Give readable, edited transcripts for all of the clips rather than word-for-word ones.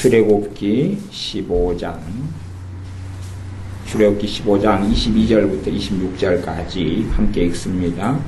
출애굽기 15장 22절부터 26절까지 함께 읽습니다.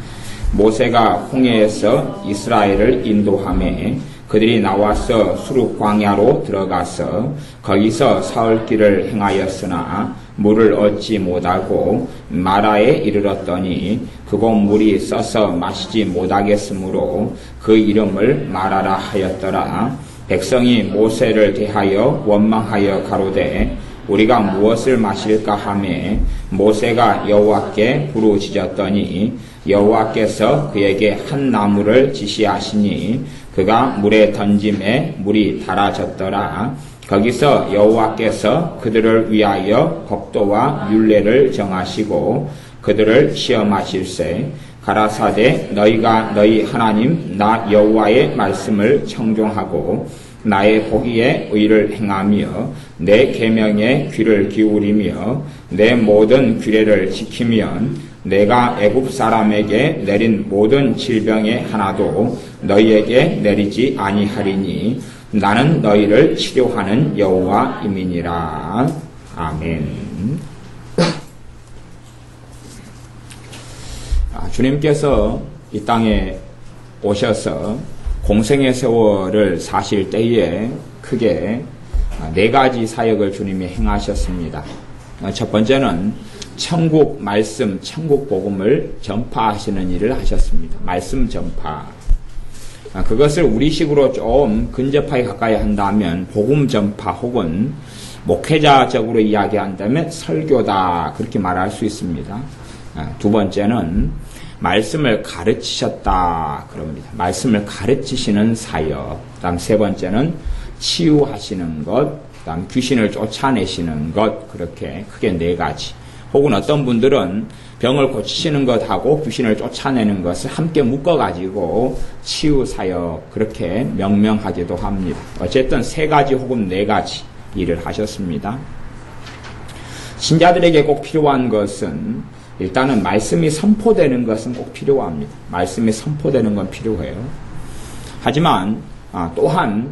모세가 홍해에서 이스라엘을 인도하매 그들이 나와서 수르 광야로 들어가서 거기서 사흘길을 행하였으나 물을 얻지 못하고 마라에 이르렀더니 그곳 물이 써서 마시지 못하겠으므로 그 이름을 마라라 하였더라. 백성이 모세를 대하여 원망하여 가로되 우리가 무엇을 마실까 하매 모세가 여호와께 부르짖었더니 여호와께서 그에게 한 나무를 지시하시니 그가 물에 던짐에 물이 달아졌더라. 거기서 여호와께서 그들을 위하여 법도와 율례를 정하시고 그들을 시험하실세 가라사대 너희가 너희 하나님 나 여호와의 말씀을 청종하고 나의 보기에 의를 행하며 내 계명에 귀를 기울이며 내 모든 규례를 지키면 내가 애굽 사람에게 내린 모든 질병의 하나도 너희에게 내리지 아니하리니 나는 너희를 치료하는 여호와임이니라. 아멘. 주님께서 이 땅에 오셔서 공생의 세월을 사실 때에 크게 네 가지 사역을 주님이 행하셨습니다. 첫 번째는 천국 말씀, 천국 복음을 전파하시는 일을 하셨습니다. 말씀 전파. 그것을 우리식으로 좀 근접하게 가까이 한다면 복음 전파 혹은 목회자적으로 이야기한다면 설교다 그렇게 말할 수 있습니다. 두 번째는 말씀을 가르치셨다 그럽니다. 말씀을 가르치시는 사역. 다음 세 번째는 치유하시는 것, 다음 귀신을 쫓아내시는 것. 그렇게 크게 네 가지. 혹은 어떤 분들은 병을 고치시는 것하고 귀신을 쫓아내는 것을 함께 묶어가지고 치유 사역 그렇게 명명하기도 합니다. 어쨌든 세 가지 혹은 네 가지 일을 하셨습니다. 신자들에게 꼭 필요한 것은 일단은 말씀이 선포되는 것은 꼭 필요합니다. 말씀이 선포되는 건 필요해요. 하지만 또한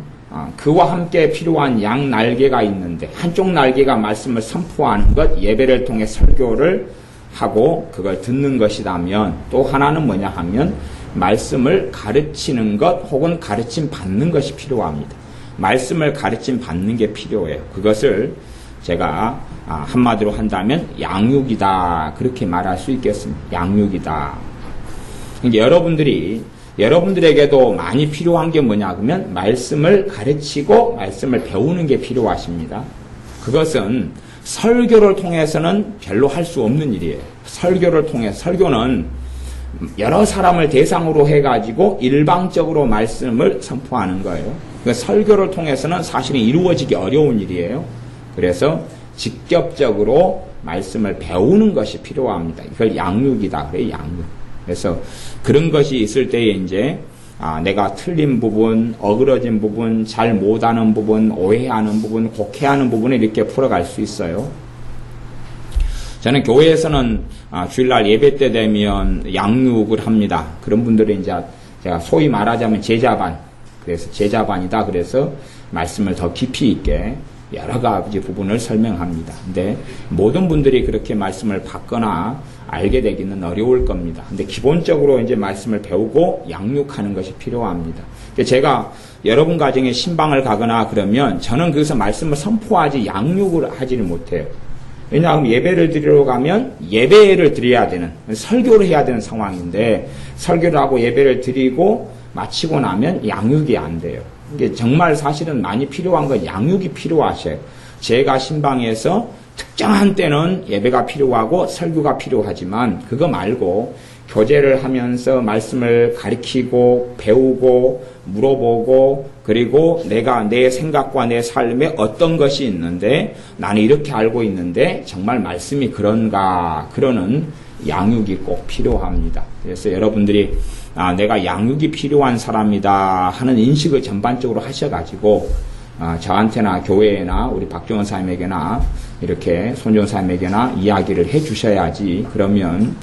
그와 함께 필요한 양 날개가 있는데 한쪽 날개가 말씀을 선포하는 것, 예배를 통해 설교를 하고 그걸 듣는 것이라면 또 하나는 뭐냐 하면 말씀을 가르치는 것 혹은 가르침 받는 것이 필요합니다. 말씀을 가르침 받는 게 필요해요. 그것을 제가 한마디로 한다면 양육이다 그렇게 말할 수 있겠습니다. 양육이다. 그러니까 여러분들에게도 많이 필요한 게 뭐냐 그러면 말씀을 가르치고 말씀을 배우는 게 필요하십니다. 그것은 설교를 통해서는 별로 할 수 없는 일이에요. 설교를 통해 설교는 여러 사람을 대상으로 해가지고 일방적으로 말씀을 선포하는 거예요. 그러니까 설교를 통해서는 사실은 이루어지기 어려운 일이에요. 그래서 직접적으로 말씀을 배우는 것이 필요합니다. 이걸 양육이다. 그래요, 양육. 그래서 그런 것이 있을 때에 이제 내가 틀린 부분, 어그러진 부분, 잘 못하는 부분, 오해하는 부분, 곡해하는 부분을 이렇게 풀어갈 수 있어요. 저는 교회에서는 주일날 예배 때 되면 양육을 합니다. 그런 분들은 이제 제가 소위 말하자면 제자반, 그래서 제자반이다. 그래서 말씀을 더 깊이 있게 여러 가지 부분을 설명합니다. 근데 모든 분들이 그렇게 말씀을 받거나 알게 되기는 어려울 겁니다. 근데 기본적으로 이제 말씀을 배우고 양육하는 것이 필요합니다. 제가 여러분 가정에 신방을 가거나 그러면 저는 거기서 말씀을 선포하지 양육을 하지를 못해요. 왜냐하면 예배를 드리러 가면 예배를 드려야 되는, 설교를 해야 되는 상황인데 설교를 하고 예배를 드리고 마치고 나면 양육이 안 돼요. 이게 정말 사실은 많이 필요한 건 양육이 필요하셔요. 제가 신방에서 특정한 때는 예배가 필요하고 설교가 필요하지만 그거 말고 교제를 하면서 말씀을 가르치고 배우고 물어보고 그리고 내가 내 생각과 내 삶에 어떤 것이 있는데 나는 이렇게 알고 있는데 정말 말씀이 그런가 그러는 양육이 꼭 필요합니다. 그래서 여러분들이 내가 양육이 필요한 사람이다 하는 인식을 전반적으로 하셔가지고 저한테나 교회나 우리 박종원 사님에게나 이렇게 손종 사님에게나 이야기를 해 주셔야지. 그러면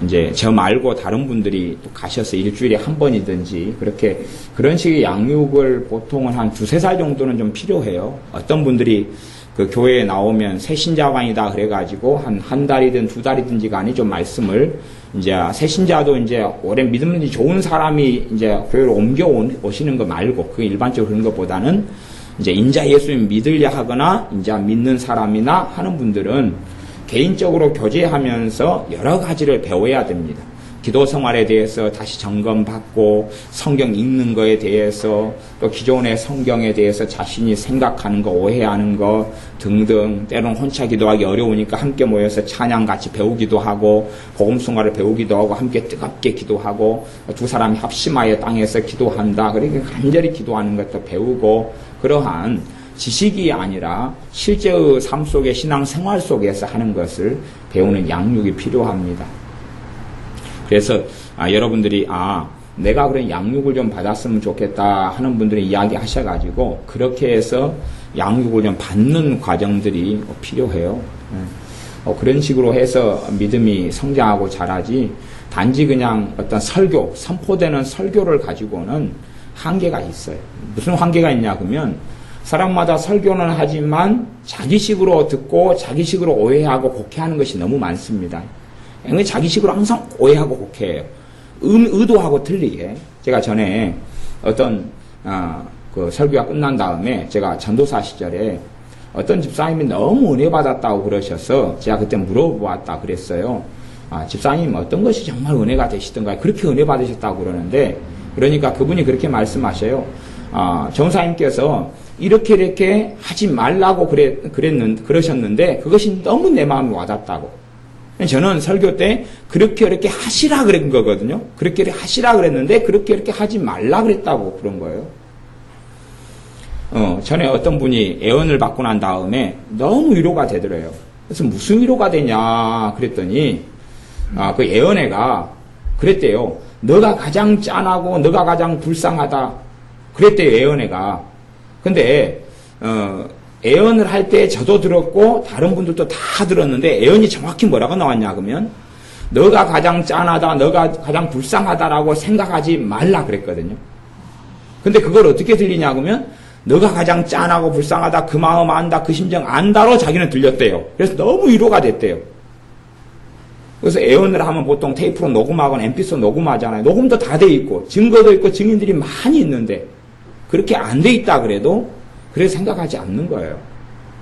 이제 저 말고 다른 분들이 또 가셔서 일주일에 한 번이든지 그런 식의 양육을 보통은 한 2-3살 정도는 좀 필요해요. 어떤 분들이 그 교회에 나오면 새신자반이다 그래가지고 한 달이든 2달이든지 간에 좀 말씀을 이제 새신자도 이제 오래 믿음이 좋은 사람이 이제 교회로 옮겨 오시는 거 말고 그 일반적으로 그런 것보다는 이제 인자 예수님 믿으려 하거나 인자 믿는 사람이나 하는 분들은 개인적으로 교제하면서 여러 가지를 배워야 됩니다. 기도 생활에 대해서 다시 점검받고 성경 읽는 거에 대해서 또 기존의 성경에 대해서 자신이 생각하는 거, 오해하는 거 등등 때로는 혼자 기도하기 어려우니까 함께 모여서 찬양 같이 배우기도 하고 복음송가를 배우기도 하고 함께 뜨겁게 기도하고 두 사람이 합심하여 땅에서 기도한다. 그러니까 간절히 기도하는 것도 배우고 그러한 지식이 아니라 실제의 삶 속의 신앙생활 속에서 하는 것을 배우는 양육이 필요합니다. 그래서 여러분들이 내가 그런 양육을 좀 받았으면 좋겠다 하는 분들이 이야기하셔가지고 그렇게 해서 양육을 좀 받는 과정들이 필요해요. 그런 식으로 해서 믿음이 성장하고 자라지 단지 그냥 어떤 설교, 선포되는 설교를 가지고는 한계가 있어요. 무슨 한계가 있냐 그러면 사람마다 설교는 하지만 자기식으로 듣고 자기식으로 오해하고 곡해하는 것이 너무 많습니다. 자기식으로 항상 오해하고 곡해해요. 의도하고 틀리게. 제가 전에 어떤 그 설교가 끝난 다음에 제가 전도사 시절에 어떤 집사님이 너무 은혜 받았다고 그러셔서 제가 그때 물어보았다 그랬어요. 집사님 어떤 것이 정말 은혜가 되시던가요? 그렇게 은혜 받으셨다고 그러는데 그러니까 그분이 그렇게 말씀하셔요. 전사님께서 이렇게 하지 말라고 그러셨는데 그것이 너무 내 마음에 와닿다고. 저는 설교 때 그렇게 하시라 그런 거거든요. 그렇게 하시라 그랬는데 그렇게 하지 말라 그랬다고 그런 거예요. 전에 어떤 분이 애언을 받고 난 다음에 너무 위로가 되더래요. 그래서 무슨 위로가 되냐 그랬더니 그 애언애가 그랬대요. 너가 가장 짠하고 너가 가장 불쌍하다 그랬대요. 애언애가. 근데 애언을 할 때 저도 들었고 다른 분들도 다 들었는데 애언이 정확히 뭐라고 나왔냐 그러면 너가 가장 짠하다 너가 가장 불쌍하다라고 생각하지 말라 그랬거든요. 근데 그걸 어떻게 들리냐 그러면 너가 가장 짠하고 불쌍하다 그 마음 안다 그 심정 안다로 자기는 들렸대요. 그래서 너무 위로가 됐대요. 그래서 애언을 하면 보통 테이프로 녹음하거나 mp3 녹음하잖아요. 녹음도 다 돼 있고 증거도 있고 증인들이 많이 있는데 그렇게 안 돼 있다 그래도 그래서 생각하지 않는 거예요.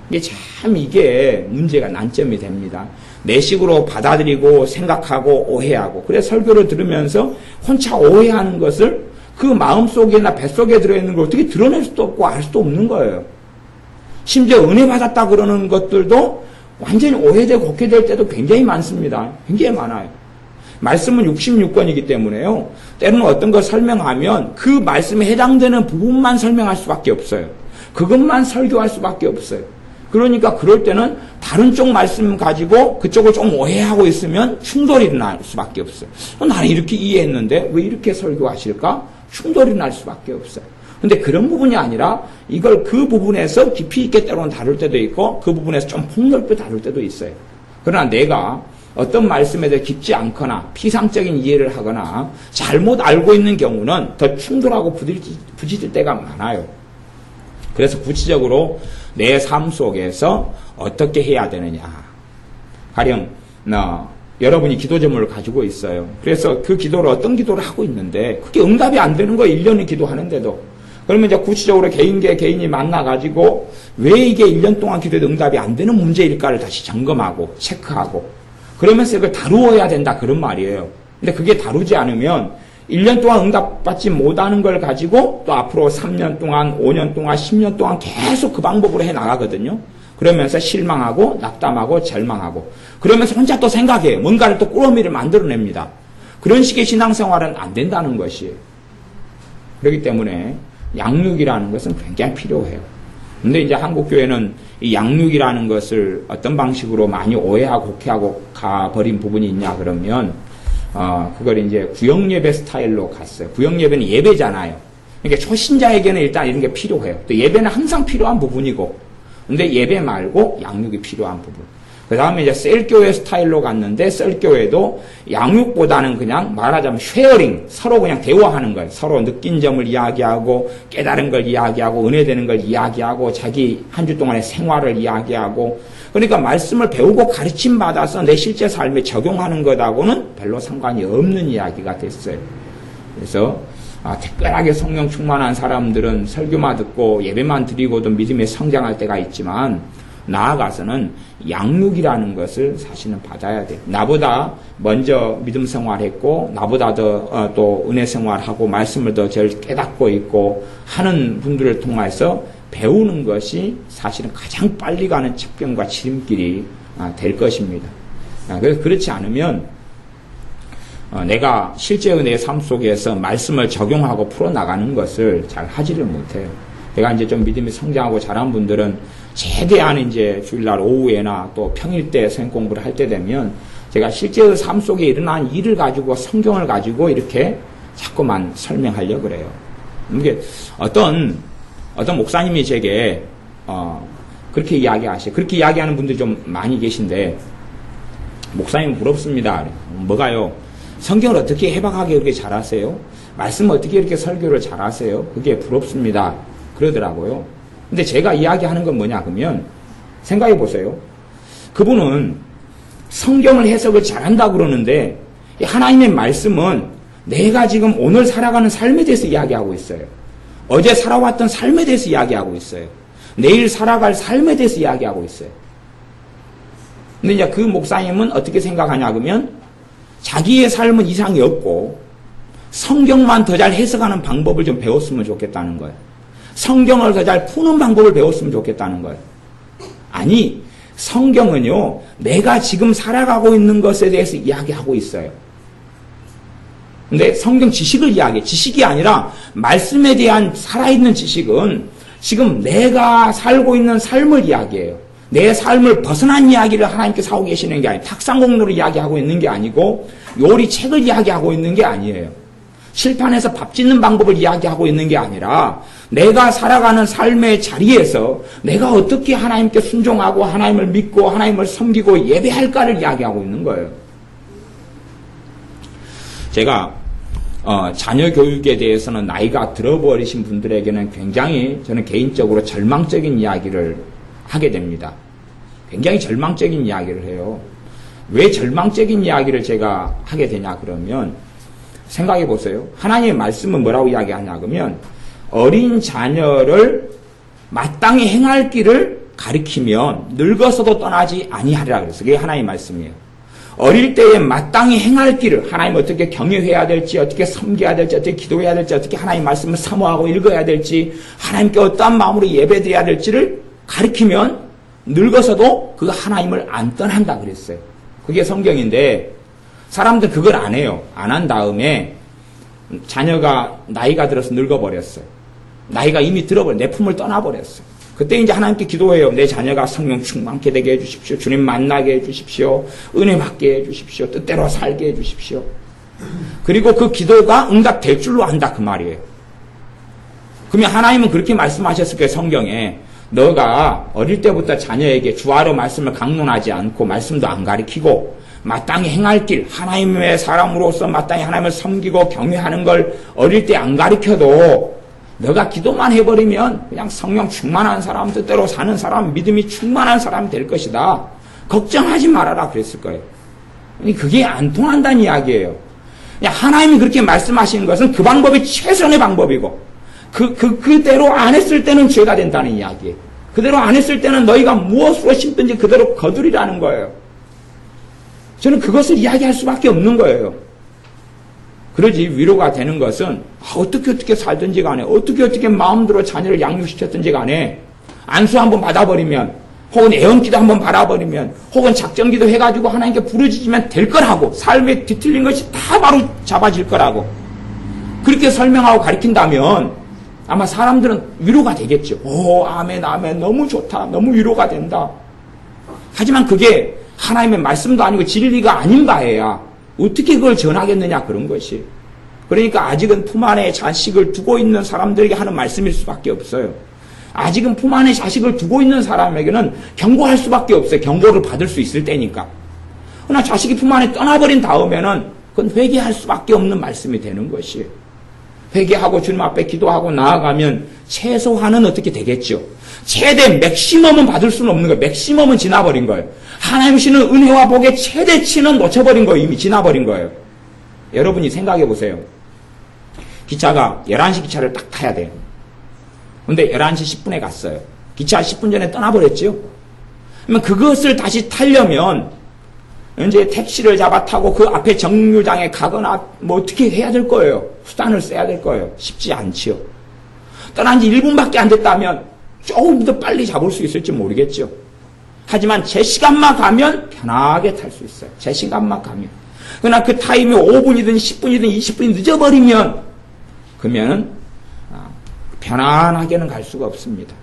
이게 문제가 난점이 됩니다. 내 식으로 받아들이고 생각하고 오해하고 그래서 설교를 들으면서 혼자 오해하는 것을 그 마음속이나 뱃속에 들어있는 걸 어떻게 드러낼 수도 없고 알 수도 없는 거예요. 심지어 은혜 받았다 그러는 것들도 완전히 오해되고 곡해될 때도 굉장히 많습니다. 굉장히 많아요. 말씀은 66권이기 때문에요. 때로는 어떤 걸 설명하면 그 말씀에 해당되는 부분만 설명할 수밖에 없어요. 그것만 설교할 수밖에 없어요. 그러니까 그럴 때는 다른 쪽 말씀 가지고 그쪽을 좀 오해하고 있으면 충돌이 날 수밖에 없어요. 나는 이렇게 이해했는데 왜 이렇게 설교하실까? 충돌이 날 수밖에 없어요. 근데 그런 부분이 아니라 이걸 그 부분에서 깊이 있게 때로는 다룰 때도 있고 그 부분에서 좀 폭넓게 다룰 때도 있어요. 그러나 내가 어떤 말씀에 대해 깊지 않거나 피상적인 이해를 하거나 잘못 알고 있는 경우는 더 충돌하고 부딪힐 때가 많아요. 그래서 구체적으로 내 삶 속에서 어떻게 해야 되느냐. 가령 여러분이 기도 제목을 가지고 있어요. 그래서 그 기도를 어떤 기도를 하고 있는데 그게 응답이 안 되는 거예요. 1년을 기도하는데도. 그러면 이제 구체적으로 개인이 만나가지고 왜 이게 1년 동안 기도해도 응답이 안 되는 문제일까를 다시 점검하고 체크하고 그러면서 이걸 다루어야 된다 그런 말이에요. 근데 그게 다루지 않으면 1년 동안 응답받지 못하는 걸 가지고 또 앞으로 3년 동안, 5년 동안, 10년 동안 계속 그 방법으로 해나가거든요. 그러면서 실망하고 낙담하고 절망하고 그러면서 혼자 또 생각해요. 뭔가를 또 꾸러미를 만들어냅니다. 그런 식의 신앙생활은 안 된다는 것이에요. 그렇기 때문에 양육이라는 것은 굉장히 필요해요. 근데 이제 한국교회는 이 양육이라는 것을 어떤 방식으로 많이 오해하고 곡해하고 가버린 부분이 있냐 그러면 그걸 이제 구역예배 스타일로 갔어요. 구역예배는 예배잖아요. 그러니까 초신자에게는 일단 이런 게 필요해요. 또 예배는 항상 필요한 부분이고, 근데 예배 말고 양육이 필요한 부분. 그 다음에 이제 셀교회 스타일로 갔는데, 셀교회도 양육보다는 그냥 말하자면 쉐어링, 서로 그냥 대화하는 거예요. 서로 느낀 점을 이야기하고, 깨달은 걸 이야기하고, 은혜되는 걸 이야기하고, 자기 한 주 동안의 생활을 이야기하고, 그러니까 말씀을 배우고 가르침 받아서 내 실제 삶에 적용하는 것하고는 별로 상관이 없는 이야기가 됐어요. 그래서 특별하게 성령 충만한 사람들은 설교만 듣고 예배만 드리고도 믿음에 성장할 때가 있지만, 나아가서는 양육이라는 것을 사실은 받아야 돼요. 나보다 먼저 믿음 생활했고, 나보다 더 또 은혜 생활하고 말씀을 더 잘 깨닫고 있고 하는 분들을 통해서 배우는 것이 사실은 가장 빨리 가는 첩경과 지름길이 될 것입니다. 그래서 그렇지 않으면 내가 실제 은혜의 삶 속에서 말씀을 적용하고 풀어나가는 것을 잘 하지를 못해요. 내가 이제 좀 믿음이 성장하고 자란 분들은 최대한 이제 주일날 오후에나 또 평일 때 성경 공부를 할 때 되면 제가 실제 삶 속에 일어난 일을 가지고 성경을 가지고 이렇게 자꾸만 설명하려고 그래요. 이게 어떤 목사님이 제게 그렇게 이야기하셔요. 그렇게 이야기하는 분들이 좀 많이 계신데, 목사님 부럽습니다. 뭐가요? 성경을 어떻게 해박하게 그렇게 잘하세요? 말씀을 어떻게 이렇게 설교를 잘하세요? 그게 부럽습니다. 그러더라고요. 근데 제가 이야기하는 건 뭐냐 그러면, 생각해 보세요. 그분은 성경을 해석을 잘한다고 그러는데, 하나님의 말씀은 내가 지금 오늘 살아가는 삶에 대해서 이야기하고 있어요. 어제 살아왔던 삶에 대해서 이야기하고 있어요. 내일 살아갈 삶에 대해서 이야기하고 있어요. 근데 이제 그 목사님은 어떻게 생각하냐 그러면, 자기의 삶은 이상이 없고 성경만 더 잘 해석하는 방법을 좀 배웠으면 좋겠다는 거예요. 성경을 더 잘 푸는 방법을 배웠으면 좋겠다는 거예요. 아니, 성경은요, 내가 지금 살아가고 있는 것에 대해서 이야기하고 있어요. 근데 성경 지식을 이야기해. 지식이 아니라 말씀에 대한 살아있는 지식은 지금 내가 살고 있는 삶을 이야기해요. 내 삶을 벗어난 이야기를 하나님께서 하고 계시는 게 아니에요. 탁상공로를 이야기하고 있는 게 아니고, 요리책을 이야기하고 있는 게 아니에요. 실판에서 밥 짓는 방법을 이야기하고 있는 게 아니라, 내가 살아가는 삶의 자리에서 내가 어떻게 하나님께 순종하고 하나님을 믿고 하나님을 섬기고 예배할까를 이야기하고 있는 거예요. 제가 자녀 교육에 대해서는 나이가 들어버리신 분들에게는 굉장히 저는 개인적으로 절망적인 이야기를 하게 됩니다. 굉장히 절망적인 이야기를 해요. 왜 절망적인 이야기를 제가 하게 되냐 그러면, 생각해 보세요. 하나님의 말씀은 뭐라고 이야기하냐 그러면, 어린 자녀를 마땅히 행할 길을 가리키면 늙어서도 떠나지 아니하리라 그랬어요. 그게 하나님의 말씀이에요. 어릴 때에 마땅히 행할 길을, 하나님 어떻게 경외해야 될지, 어떻게 섬겨야 될지, 어떻게 기도해야 될지, 어떻게 하나님 말씀을 사모하고 읽어야 될지, 하나님께 어떠한 마음으로 예배드려야 될지를 가리키면 늙어서도 그 하나님을 안 떠난다 그랬어요. 그게 성경인데, 사람들 그걸 안 해요. 안 한 다음에 자녀가 나이가 들어서 늙어버렸어요. 나이가 이미 들어버려, 내 품을 떠나버렸어요. 그때 이제 하나님께 기도해요. 내 자녀가 성령 충만케 되게 해주십시오. 주님 만나게 해주십시오. 은혜 받게 해주십시오. 뜻대로 살게 해주십시오. 그리고 그 기도가 응답될 줄로 안다 그 말이에요. 그러면 하나님은 그렇게 말씀하셨을 거예요. 성경에. 너가 어릴 때부터 자녀에게 주하로 말씀을 강론하지 않고 말씀도 안 가리키고 마땅히 행할 길, 하나님의 사람으로서 마땅히 하나님을 섬기고 경외하는 걸 어릴 때 안 가리켜도 너가 기도만 해버리면 그냥 성령 충만한 사람, 뜻대로 사는 사람, 믿음이 충만한 사람이 될 것이다. 걱정하지 말아라 그랬을 거예요. 그게 안 통한다는 이야기예요. 하나님이 그렇게 말씀하시는 것은 그 방법이 최선의 방법이고, 그대로 안 했을 때는 죄가 된다는 이야기예요. 그대로 안 했을 때는 너희가 무엇으로 심든지 그대로 거두리라는 거예요. 저는 그것을 이야기할 수밖에 없는 거예요. 그러지 위로가 되는 것은 어떻게 살든지 간에, 어떻게 마음대로 자녀를 양육시켰든지 간에 안수 한번 받아버리면, 혹은 애언기도 한번 받아버리면, 혹은 작정기도 해가지고 하나님께 부르짖으면 될 거라고, 삶에 뒤틀린 것이 다 바로 잡아질 거라고 그렇게 설명하고 가르친다면 아마 사람들은 위로가 되겠죠. 오, 아멘, 아멘, 너무 좋다, 너무 위로가 된다. 하지만 그게 하나님의 말씀도 아니고 진리가 아닌 바에야 어떻게 그걸 전하겠느냐, 그런 것이. 그러니까 아직은 품 안에 자식을 두고 있는 사람들에게 하는 말씀일 수밖에 없어요. 아직은 품 안에 자식을 두고 있는 사람에게는 경고할 수밖에 없어요. 경고를 받을 수 있을 때니까. 그러나 자식이 품 안에 떠나버린 다음에는 그건 회개할 수밖에 없는 말씀이 되는 것이에요. 회개하고 주님 앞에 기도하고 나아가면 최소한은 어떻게 되겠죠? 최대 맥시멈은 받을 수는 없는 거예요. 맥시멈은 지나버린 거예요. 하나님 주시는 은혜와 복의 최대치는 놓쳐버린 거예요. 이미 지나버린 거예요. 여러분이 생각해 보세요. 기차가 11시 기차를 딱 타야 돼요. 근데 11시 10분에 갔어요. 기차 10분 전에 떠나버렸죠. 그러면 그것을 다시 타려면 이제 택시를 잡아 타고 그 앞에 정류장에 가거나 뭐 어떻게 해야 될 거예요. 수단을 써야 될 거예요. 쉽지 않지요. 떠난 지 1분밖에 안 됐다면 조금 더 빨리 잡을 수 있을지 모르겠죠. 하지만 제 시간만 가면 편하게 탈 수 있어요. 제 시간만 가면. 그러나 그 타임이 5분이든 10분이든 20분이 늦어버리면 그러면은 편안하게는 갈 수가 없습니다.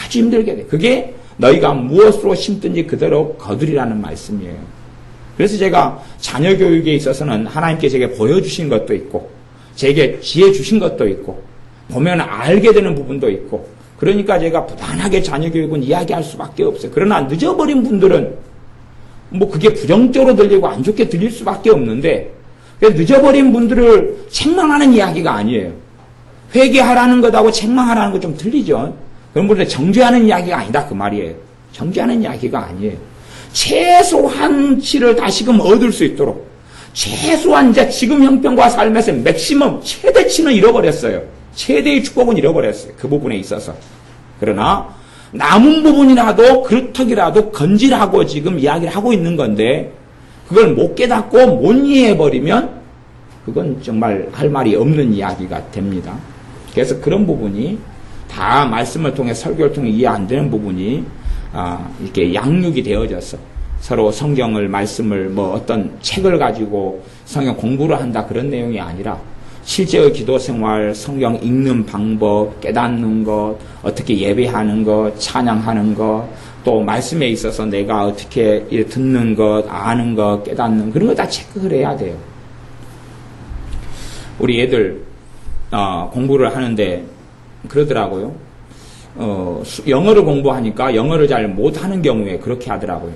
아주 힘들게 돼. 그게 너희가 무엇으로 심든지 그대로 거두리라는 말씀이에요. 그래서 제가 자녀 교육에 있어서는 하나님께 제게 보여주신 것도 있고 제게 지혜 주신 것도 있고 보면 알게 되는 부분도 있고 그러니까 제가 부단하게 자녀 교육은 이야기할 수밖에 없어요. 그러나 늦어버린 분들은 뭐 그게 부정적으로 들리고 안 좋게 들릴 수밖에 없는데 늦어버린 분들을 책망하는 이야기가 아니에요. 회개하라는 것하고 책망하라는 것 좀 틀리죠. 그런 분들 정죄하는 이야기가 아니다 그 말이에요. 정죄하는 이야기가 아니에요. 최소한치를 다시금 얻을 수 있도록 최소한 이제 지금 형편과 삶에서 맥시멈 최대치는 잃어버렸어요. 최대의 축복은 잃어버렸어요. 그 부분에 있어서. 그러나 남은 부분이라도 그렇더라도 건질하고 지금 이야기를 하고 있는 건데 그걸 못 깨닫고 못 이해해버리면 그건 정말 할 말이 없는 이야기가 됩니다. 그래서 그런 부분이 다 말씀을 통해 설교를 통해 이해 안 되는 부분이 이렇게 양육이 되어져서 서로 성경을 말씀을 뭐 어떤 책을 가지고 성경 공부를 한다 그런 내용이 아니라 실제의 기도 생활, 성경 읽는 방법, 깨닫는 것, 어떻게 예배하는 것, 찬양하는 것, 또 말씀에 있어서 내가 어떻게 듣는 것, 아는 것, 깨닫는 그런 거 다 체크를 해야 돼요. 우리 애들 공부를 하는데 그러더라고요. 영어를 공부하니까 영어를 잘 못하는 경우에 그렇게 하더라고요.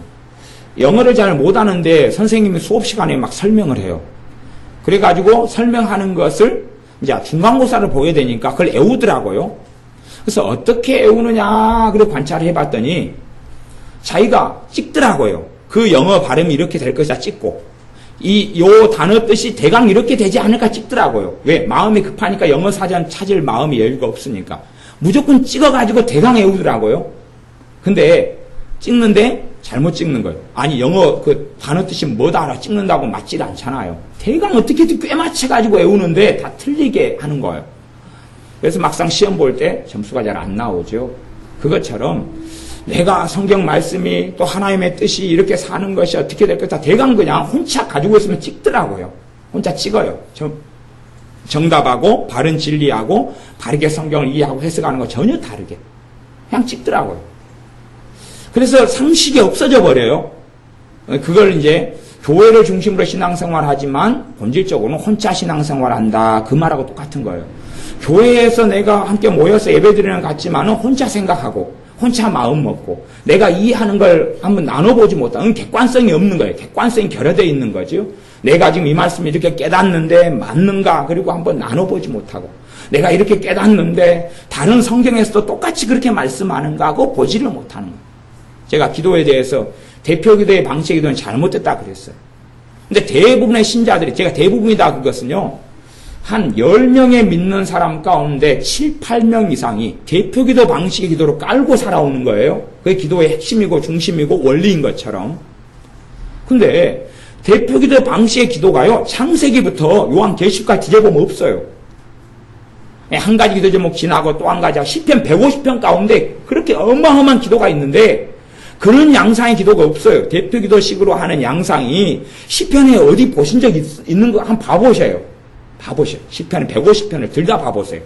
영어를 잘 못하는데 선생님이 수업 시간에 막 설명을 해요. 그래가지고 설명하는 것을 이제 중간고사를 보게 되니까 그걸 애우더라고요. 그래서 어떻게 애우느냐 그래 관찰을 해봤더니 자기가 찍더라고요. 그 영어 발음이 이렇게 될 것이다 찍고 요 단어 뜻이 대강 이렇게 되지 않을까 찍더라고요. 왜? 마음이 급하니까 영어 사전 찾을 마음이 여유가 없으니까 무조건 찍어가지고 대강 외우더라고요. 근데 찍는데 잘못 찍는 거예요. 아니 영어 그 단어 뜻이 뭐다 알아 찍는다고 맞지 않잖아요. 대강 어떻게든 꽤 맞춰가지고 외우는데 다 틀리게 하는 거예요. 그래서 막상 시험 볼 때 점수가 잘 안 나오죠. 그것처럼 내가 성경 말씀이 또 하나님의 뜻이 이렇게 사는 것이 어떻게 될 거다 대강 그냥 혼자 가지고 있으면 찍더라고요. 혼자 찍어요. 정답하고 바른 진리하고 바르게 성경을 이해하고 해석하는 거 전혀 다르게 그냥 찍더라고요. 그래서 상식이 없어져 버려요. 그걸 이제 교회를 중심으로 신앙생활 하지만 본질적으로는 혼자 신앙생활 한다. 그 말하고 똑같은 거예요. 교회에서 내가 함께 모여서 예배드리는 것 같지만은 혼자 생각하고 혼자 마음 먹고 내가 이해하는 걸 한번 나눠보지 못하는 객관성이 없는 거예요. 객관성이 결여되어 있는 거죠. 내가 지금 이 말씀이 이렇게 깨닫는데 맞는가 그리고 한번 나눠보지 못하고 내가 이렇게 깨닫는데 다른 성경에서도 똑같이 그렇게 말씀하는가 하고 보지를 못하는 거예요. 제가 기도에 대해서 대표 기도의 방식의 기도는 잘못됐다 그랬어요. 근데 대부분의 신자들이 제가 대부분이다 그것은요. 한 10명의 믿는 사람 가운데 7, 8명 이상이 대표 기도 방식의 기도로 깔고 살아오는 거예요. 그게 기도의 핵심이고 중심이고 원리인 것처럼. 근데 대표 기도 방식의 기도가요. 창세기부터 요한계시록까지 뒤져보면 없어요. 한 가지 기도 제목 지나고 또 한 가지 시편 150편 가운데 그렇게 어마어마한 기도가 있는데 그런 양상의 기도가 없어요. 대표 기도식으로 하는 양상이 시편에 어디 보신 적 있는 거 한번 봐보셔요. 봐보셔요. 시편에 150편을 둘 다 봐보세요.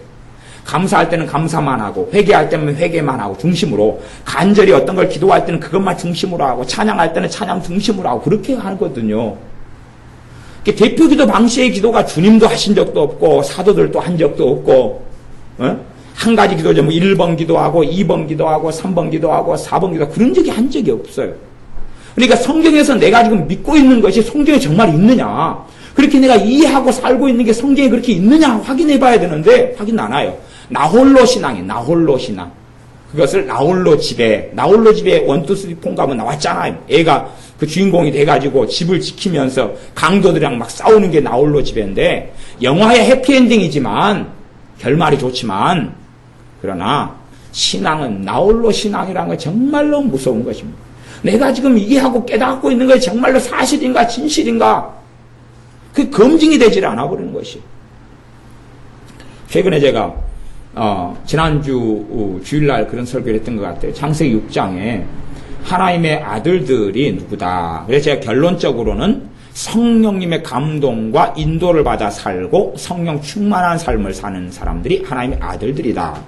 감사할 때는 감사만 하고 회개할 때는 회개만 하고 중심으로 간절히 어떤 걸 기도할 때는 그것만 중심으로 하고 찬양할 때는 찬양 중심으로 하고 그렇게 하거든요. 대표 기도 방식의 기도가 주님도 하신 적도 없고 사도들도 한 적도 없고 한 가지 기도 제목 1번 기도하고 2번 기도하고 3번 기도하고 4번 기도하고 그런 적이 한 적이 없어요. 그러니까 성경에서 내가 지금 믿고 있는 것이 성경에 정말 있느냐, 그렇게 내가 이해하고 살고 있는 게 성경에 그렇게 있느냐 확인해 봐야 되는데 확인 안 와요. 나홀로 신앙이에요. 나홀로 신앙. 그것을 나홀로 집에 1, 2, 3, 4 가면 나왔잖아요. 애가 그 주인공이 돼가지고 집을 지키면서 강도들이랑 막 싸우는 게 나홀로 집에인데, 영화의 해피엔딩이지만 결말이 좋지만, 그러나 신앙은 나홀로 신앙이라는 건 정말로 무서운 것입니다. 내가 지금 이해하고 깨닫고 있는 것이 정말로 사실인가 진실인가, 그 검증이 되질 않아 버리는 것이. 최근에 제가 지난주 주일날 그런 설교를 했던 것 같아요. 창세기 6장에 하나님의 아들들이 누구다. 그래서 제가 결론적으로는 성령님의 감동과 인도를 받아 살고 성령 충만한 삶을 사는 사람들이 하나님의 아들들이다.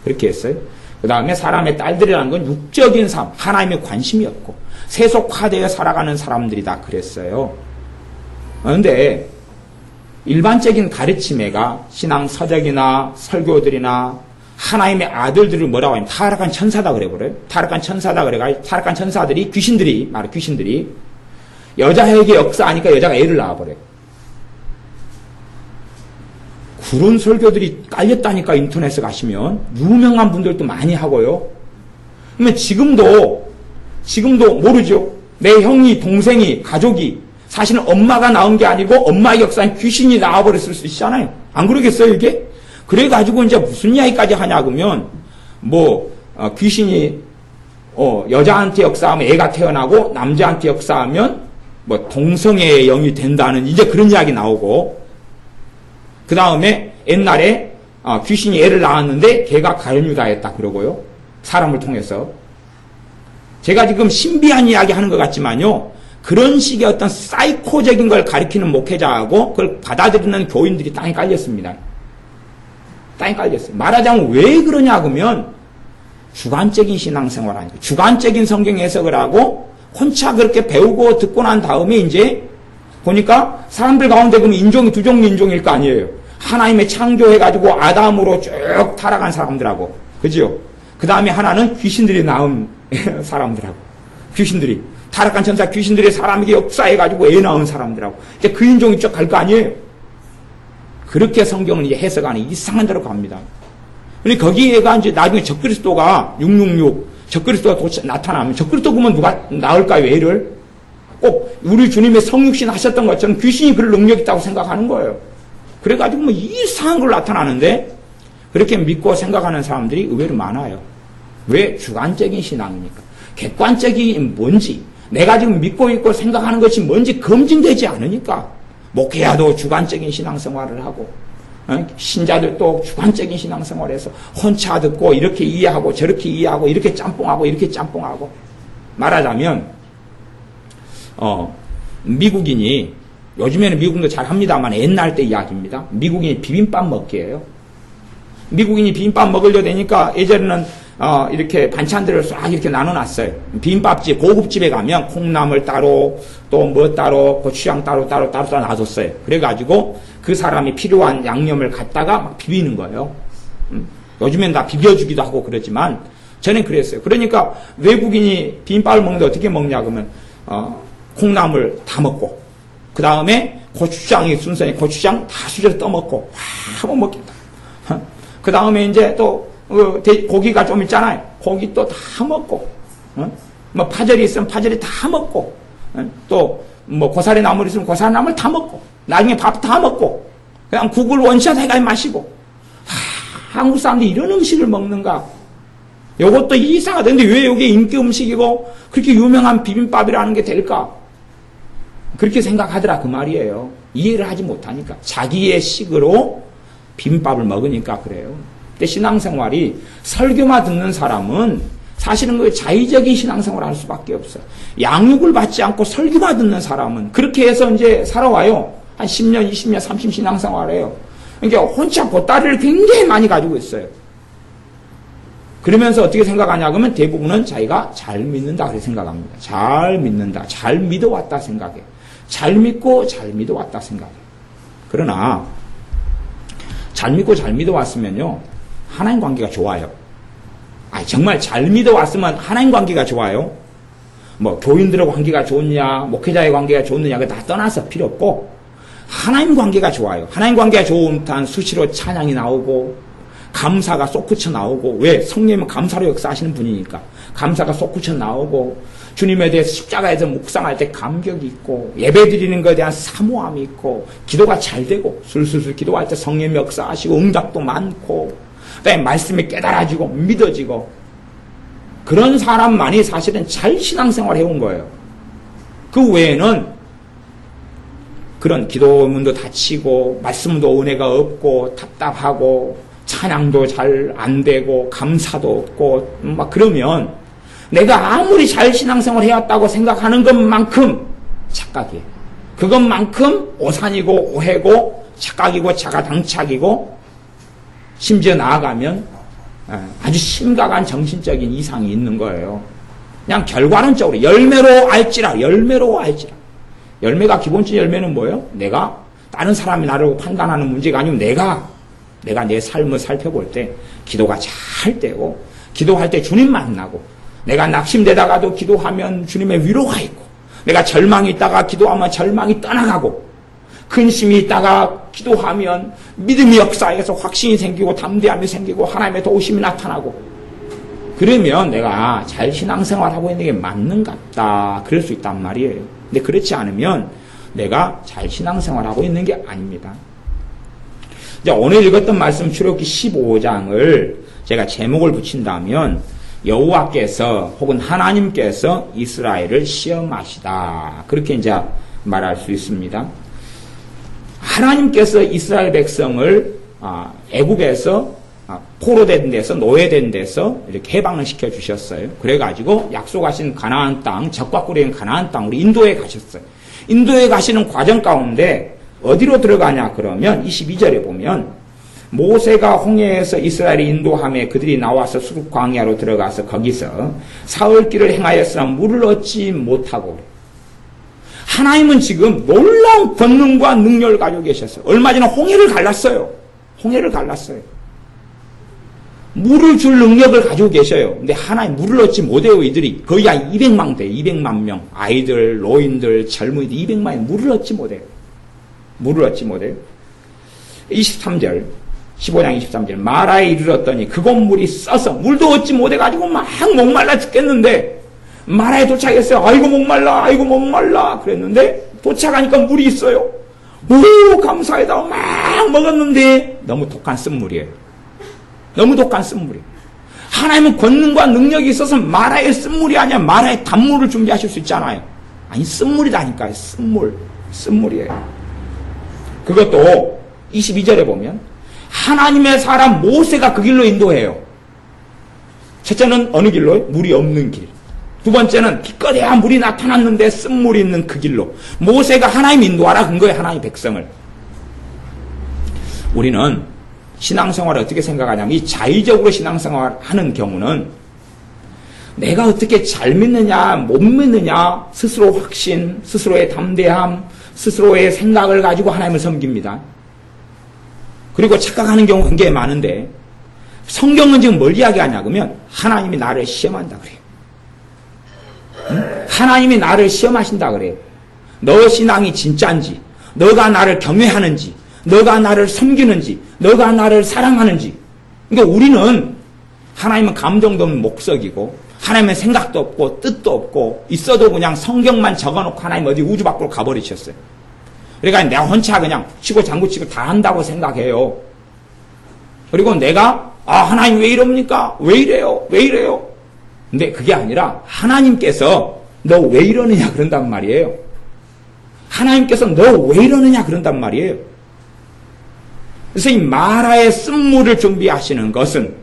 그렇게 했어요. 그 다음에 사람의 딸들이라는 건 육적인 삶, 하나님의 관심이 없고 세속화되어 살아가는 사람들이다. 그랬어요. 그런데 일반적인 가르침에가 신앙 서적이나 설교들이나 하나님의 아들들을 뭐라고 하냐면 타락한 천사다 그래버려요. 타락한 천사다 그래가지고 타락한 천사들이 귀신들이 여자에게 역사하니까 여자가 애를 낳아버려요. 그런 설교들이 깔렸다니까. 인터넷에 가시면 유명한 분들도 많이 하고요. 그러면 지금도 모르죠. 내 형이, 동생이, 가족이 사실은 엄마가 낳은 게 아니고 엄마의 역사인 귀신이 나와버렸을 수 있잖아요. 안 그러겠어요, 이게? 그래가지고 이제 무슨 이야기까지 하냐, 그러면, 귀신이, 여자한테 역사하면 애가 태어나고, 남자한테 역사하면, 동성애의 영이 된다는, 이제 그런 이야기 나오고, 그 다음에 옛날에, 귀신이 애를 낳았는데, 걔가 가연유다했다, 그러고요. 사람을 통해서. 제가 지금 신비한 이야기 하는 것 같지만요, 그런 식의 어떤 사이코적인 걸 가리키는 목회자하고 그걸 받아들이는 교인들이 땅에 깔렸습니다. 땅에 깔렸어요. 말하자면 왜 그러냐 그러면 주관적인 신앙생활 아니고 주관적인 성경 해석을 하고 혼자 그렇게 배우고 듣고 난 다음에 이제 보니까 사람들 가운데 그러면 인종이 두 종류 인종일 거 아니에요. 하나님의 창조해가지고 아담으로 쭉 타락한 사람들하고, 그죠? 그 다음에 하나는 귀신들이 낳은 사람들하고, 귀신들이. 타락한 천사 귀신들이 사람에게 역사해가지고 애 낳은 사람들하고 이제 그 인종이 쭉 갈 거 아니에요. 그렇게 성경은 이제 해석하는 이상한 대로 갑니다. 근데 거기에가 이제 나중에 적그리스도가 666 적그리스도가 나타나면 적그리스도 보면 누가 낳을까요? 애를? 꼭 우리 주님의 성육신 하셨던 것처럼 귀신이 그럴 능력이 있다고 생각하는 거예요. 그래가지고 이상한 걸 나타나는데 그렇게 믿고 생각하는 사람들이 의외로 많아요. 왜? 주관적인 신앙이니까. 객관적인 뭔지, 내가 지금 믿고 있고 생각하는 것이 뭔지 검증되지 않으니까 목회자도 주관적인 신앙생활을 하고 신자들도 주관적인 신앙생활에서 혼자 듣고 이렇게 이해하고 저렇게 이해하고 이렇게 짬뽕하고 이렇게 짬뽕하고. 말하자면 미국인이, 요즘에는 미국인도 잘합니다만 옛날 때 이야기입니다. 미국인이 비빔밥 먹기예요. 미국인이 비빔밥 먹으려 되니까 예전에는 이렇게 반찬들을 싹 이렇게 나눠놨어요. 비빔밥집, 고급집에 가면 콩나물 따로, 또 뭐 따로, 고추장 따로 놔뒀어요. 그래가지고 그 사람이 필요한 양념을 갖다가 막 비비는 거예요. 요즘엔 다 비벼주기도 하고 그러지만, 전엔 그랬어요. 그러니까 외국인이 비빔밥을 먹는데 어떻게 먹냐, 그러면, 콩나물 다 먹고, 그 다음에 고추장이 순서에 고추장 다 수저로 떠먹고, 한번 먹겠다. 그 다음에 이제 또, 고기가 좀 있잖아요. 고기 또 다 먹고, 파절이 있으면 파절이 다 먹고, 또, 고사리 나물 있으면 고사리 나물 다 먹고, 나중에 밥 다 먹고, 그냥 국을 원샷 해가 마시고, 한국 사람들이 이런 음식을 먹는가? 요것도 이상하다. 근데 왜 이게 인기 음식이고, 그렇게 유명한 비빔밥이라는 게 될까? 그렇게 생각하더라, 그 말이에요. 이해를 하지 못하니까. 자기의 식으로 비빔밥을 먹으니까 그래요. 근데 신앙생활이 설교만 듣는 사람은 사실은 그 자의적인 신앙생활을 할 수밖에 없어요. 양육을 받지 않고 설교만 듣는 사람은 그렇게 해서 이제 살아와요. 한 10년, 20년, 30년 신앙생활을 해요. 그러니까 혼자 보따리를 굉장히 많이 가지고 있어요. 그러면서 어떻게 생각하냐 그러면 대부분은 자기가 잘 믿는다 그렇게 생각합니다. 잘 믿는다. 잘 믿어왔다 생각해. 잘 믿고 잘 믿어왔다 생각해. 그러나 잘 믿고 잘 믿어왔으면요, 하나님 관계가 좋아요. 정말 잘 믿어왔으면 하나님 관계가 좋아요. 뭐 교인들의 관계가 좋냐, 목회자의 관계가 좋느냐, 그거 다 떠나서 필요 없고 하나님 관계가 좋아요. 하나님 관계가 좋으면 수시로 찬양이 나오고 감사가 솟구쳐 나오고, 왜? 성령님은 감사로 역사하시는 분이니까 감사가 솟구쳐 나오고, 주님에 대해서 십자가에서 묵상할 때 감격이 있고, 예배 드리는 것에 대한 사모함이 있고, 기도가 잘 되고, 술술술 기도할 때 성령님이 역사하시고 응답도 많고, 그다음에 말씀이 깨달아지고 믿어지고, 그런 사람만이 사실은 잘 신앙생활 해온 거예요. 그 외에는 그런 기도문도 닫히고 말씀도 은혜가 없고 답답하고 찬양도 잘 안 되고 감사도 없고 막 그러면 내가 아무리 잘 신앙생활 해왔다고 생각하는 것만큼 착각이에요. 그것만큼 오산이고 오해고 착각이고 자가당착이고, 심지어 나아가면 아주 심각한 정신적인 이상이 있는 거예요. 그냥 결과론적으로 열매로 알지라. 열매가 기본적인 열매는 뭐예요? 내가 다른 사람이 나를 판단하는 문제가 아니면 내가 내 삶을 살펴볼 때 기도가 잘 되고, 기도할 때 주님 만나고, 내가 낙심되다가도 기도하면 주님의 위로가 있고, 내가 절망이 있다가 기도하면 절망이 떠나가고, 근심이 있다가 기도하면 믿음이 역사해서 확신이 생기고 담대함이 생기고 하나님의 도우심이 나타나고, 그러면 내가 잘 신앙생활하고 있는 게 맞는갑다 그럴 수 있단 말이에요. 근데 그렇지 않으면 내가 잘 신앙생활하고 있는 게 아닙니다. 이제 오늘 읽었던 말씀 출애굽기 15장을 제가 제목을 붙인다면 여호와께서 혹은 하나님께서 이스라엘을 시험하시다, 그렇게 이제 말할 수 있습니다. 하나님께서 이스라엘 백성을 애굽에서 포로된 데서, 노예된 데서 이렇게 해방을 시켜 주셨어요. 그래가지고 약속하신 가나안 땅, 적과 꿀이 가나안 땅으로 인도에 가셨어요. 인도에 가시는 과정 가운데 어디로 들어가냐 그러면 22절에 보면 모세가 홍해에서 이스라엘이 인도함에 그들이 나와서 수르 광야로 들어가서 거기서 사흘길을 행하였으나 물을 얻지 못하고 그래요. 하나님은 지금 놀라운 권능과 능력을 가지고 계셨어요. 얼마 전에 홍해를 갈랐어요. 물을 줄 능력을 가지고 계셔요. 근데 하나님 물을 얻지 못해요. 이들이 거의 한 200만 대, 200만 명, 아이들, 노인들, 젊은이들 200만이 물을 얻지 못해요. 23절, 15장 23절, 마라에 이르렀더니 그곳 물이 써서 물도 얻지 못해가지고 막 목말라 죽겠는데, 마라에 도착했어요. 아이고 목말라 그랬는데 도착하니까 물이 있어요. 오, 감사하다 막 먹었는데 너무 독한 쓴물이에요. 하나님은 권능과 능력이 있어서 마라의 쓴물이 아니야 마라의 단물을 준비하실 수 있잖아요. 아니, 쓴물이라니까요. 쓴물이에요. 그것도 22절에 보면 하나님의 사람 모세가 그 길로 인도해요. 첫째는 어느 길로요? 물이 없는 길. 두 번째는 기껏해야 물이 나타났는데 쓴물이 있는 그 길로 모세가 하나님 인도하라 그런 거예요. 하나님 백성을. 우리는 신앙생활을 어떻게 생각하냐면, 이 자의적으로 신앙생활을 하는 경우는 내가 어떻게 잘 믿느냐 못 믿느냐, 스스로 확신, 스스로의 담대함, 스스로의 생각을 가지고 하나님을 섬깁니다. 그리고 착각하는 경우가 굉장히 많은데, 성경은 지금 뭘 이야기하냐 그러면 하나님이 나를 시험한다 그래요. 하나님이 나를 시험하신다 그래요. 너 신앙이 진짜인지, 너가 나를 경외하는지, 너가 나를 섬기는지, 너가 나를 사랑하는지. 그러니까 우리는, 하나님은 감정도 없는 목석이고 하나님은 생각도 없고 뜻도 없고 있어도 그냥 성경만 적어놓고 하나님 어디 우주 밖으로 가버리셨어요. 그러니까 내가 혼자 그냥 치고 장구치고 다 한다고 생각해요. 그리고 내가 하나님 왜 이럽니까? 왜 이래요? 근데 그게 아니라 하나님께서 너 왜 이러느냐 그런단 말이에요. 하나님께서 너 왜 이러느냐 그런단 말이에요. 그래서 이 마라의 쓴물을 준비하시는 것은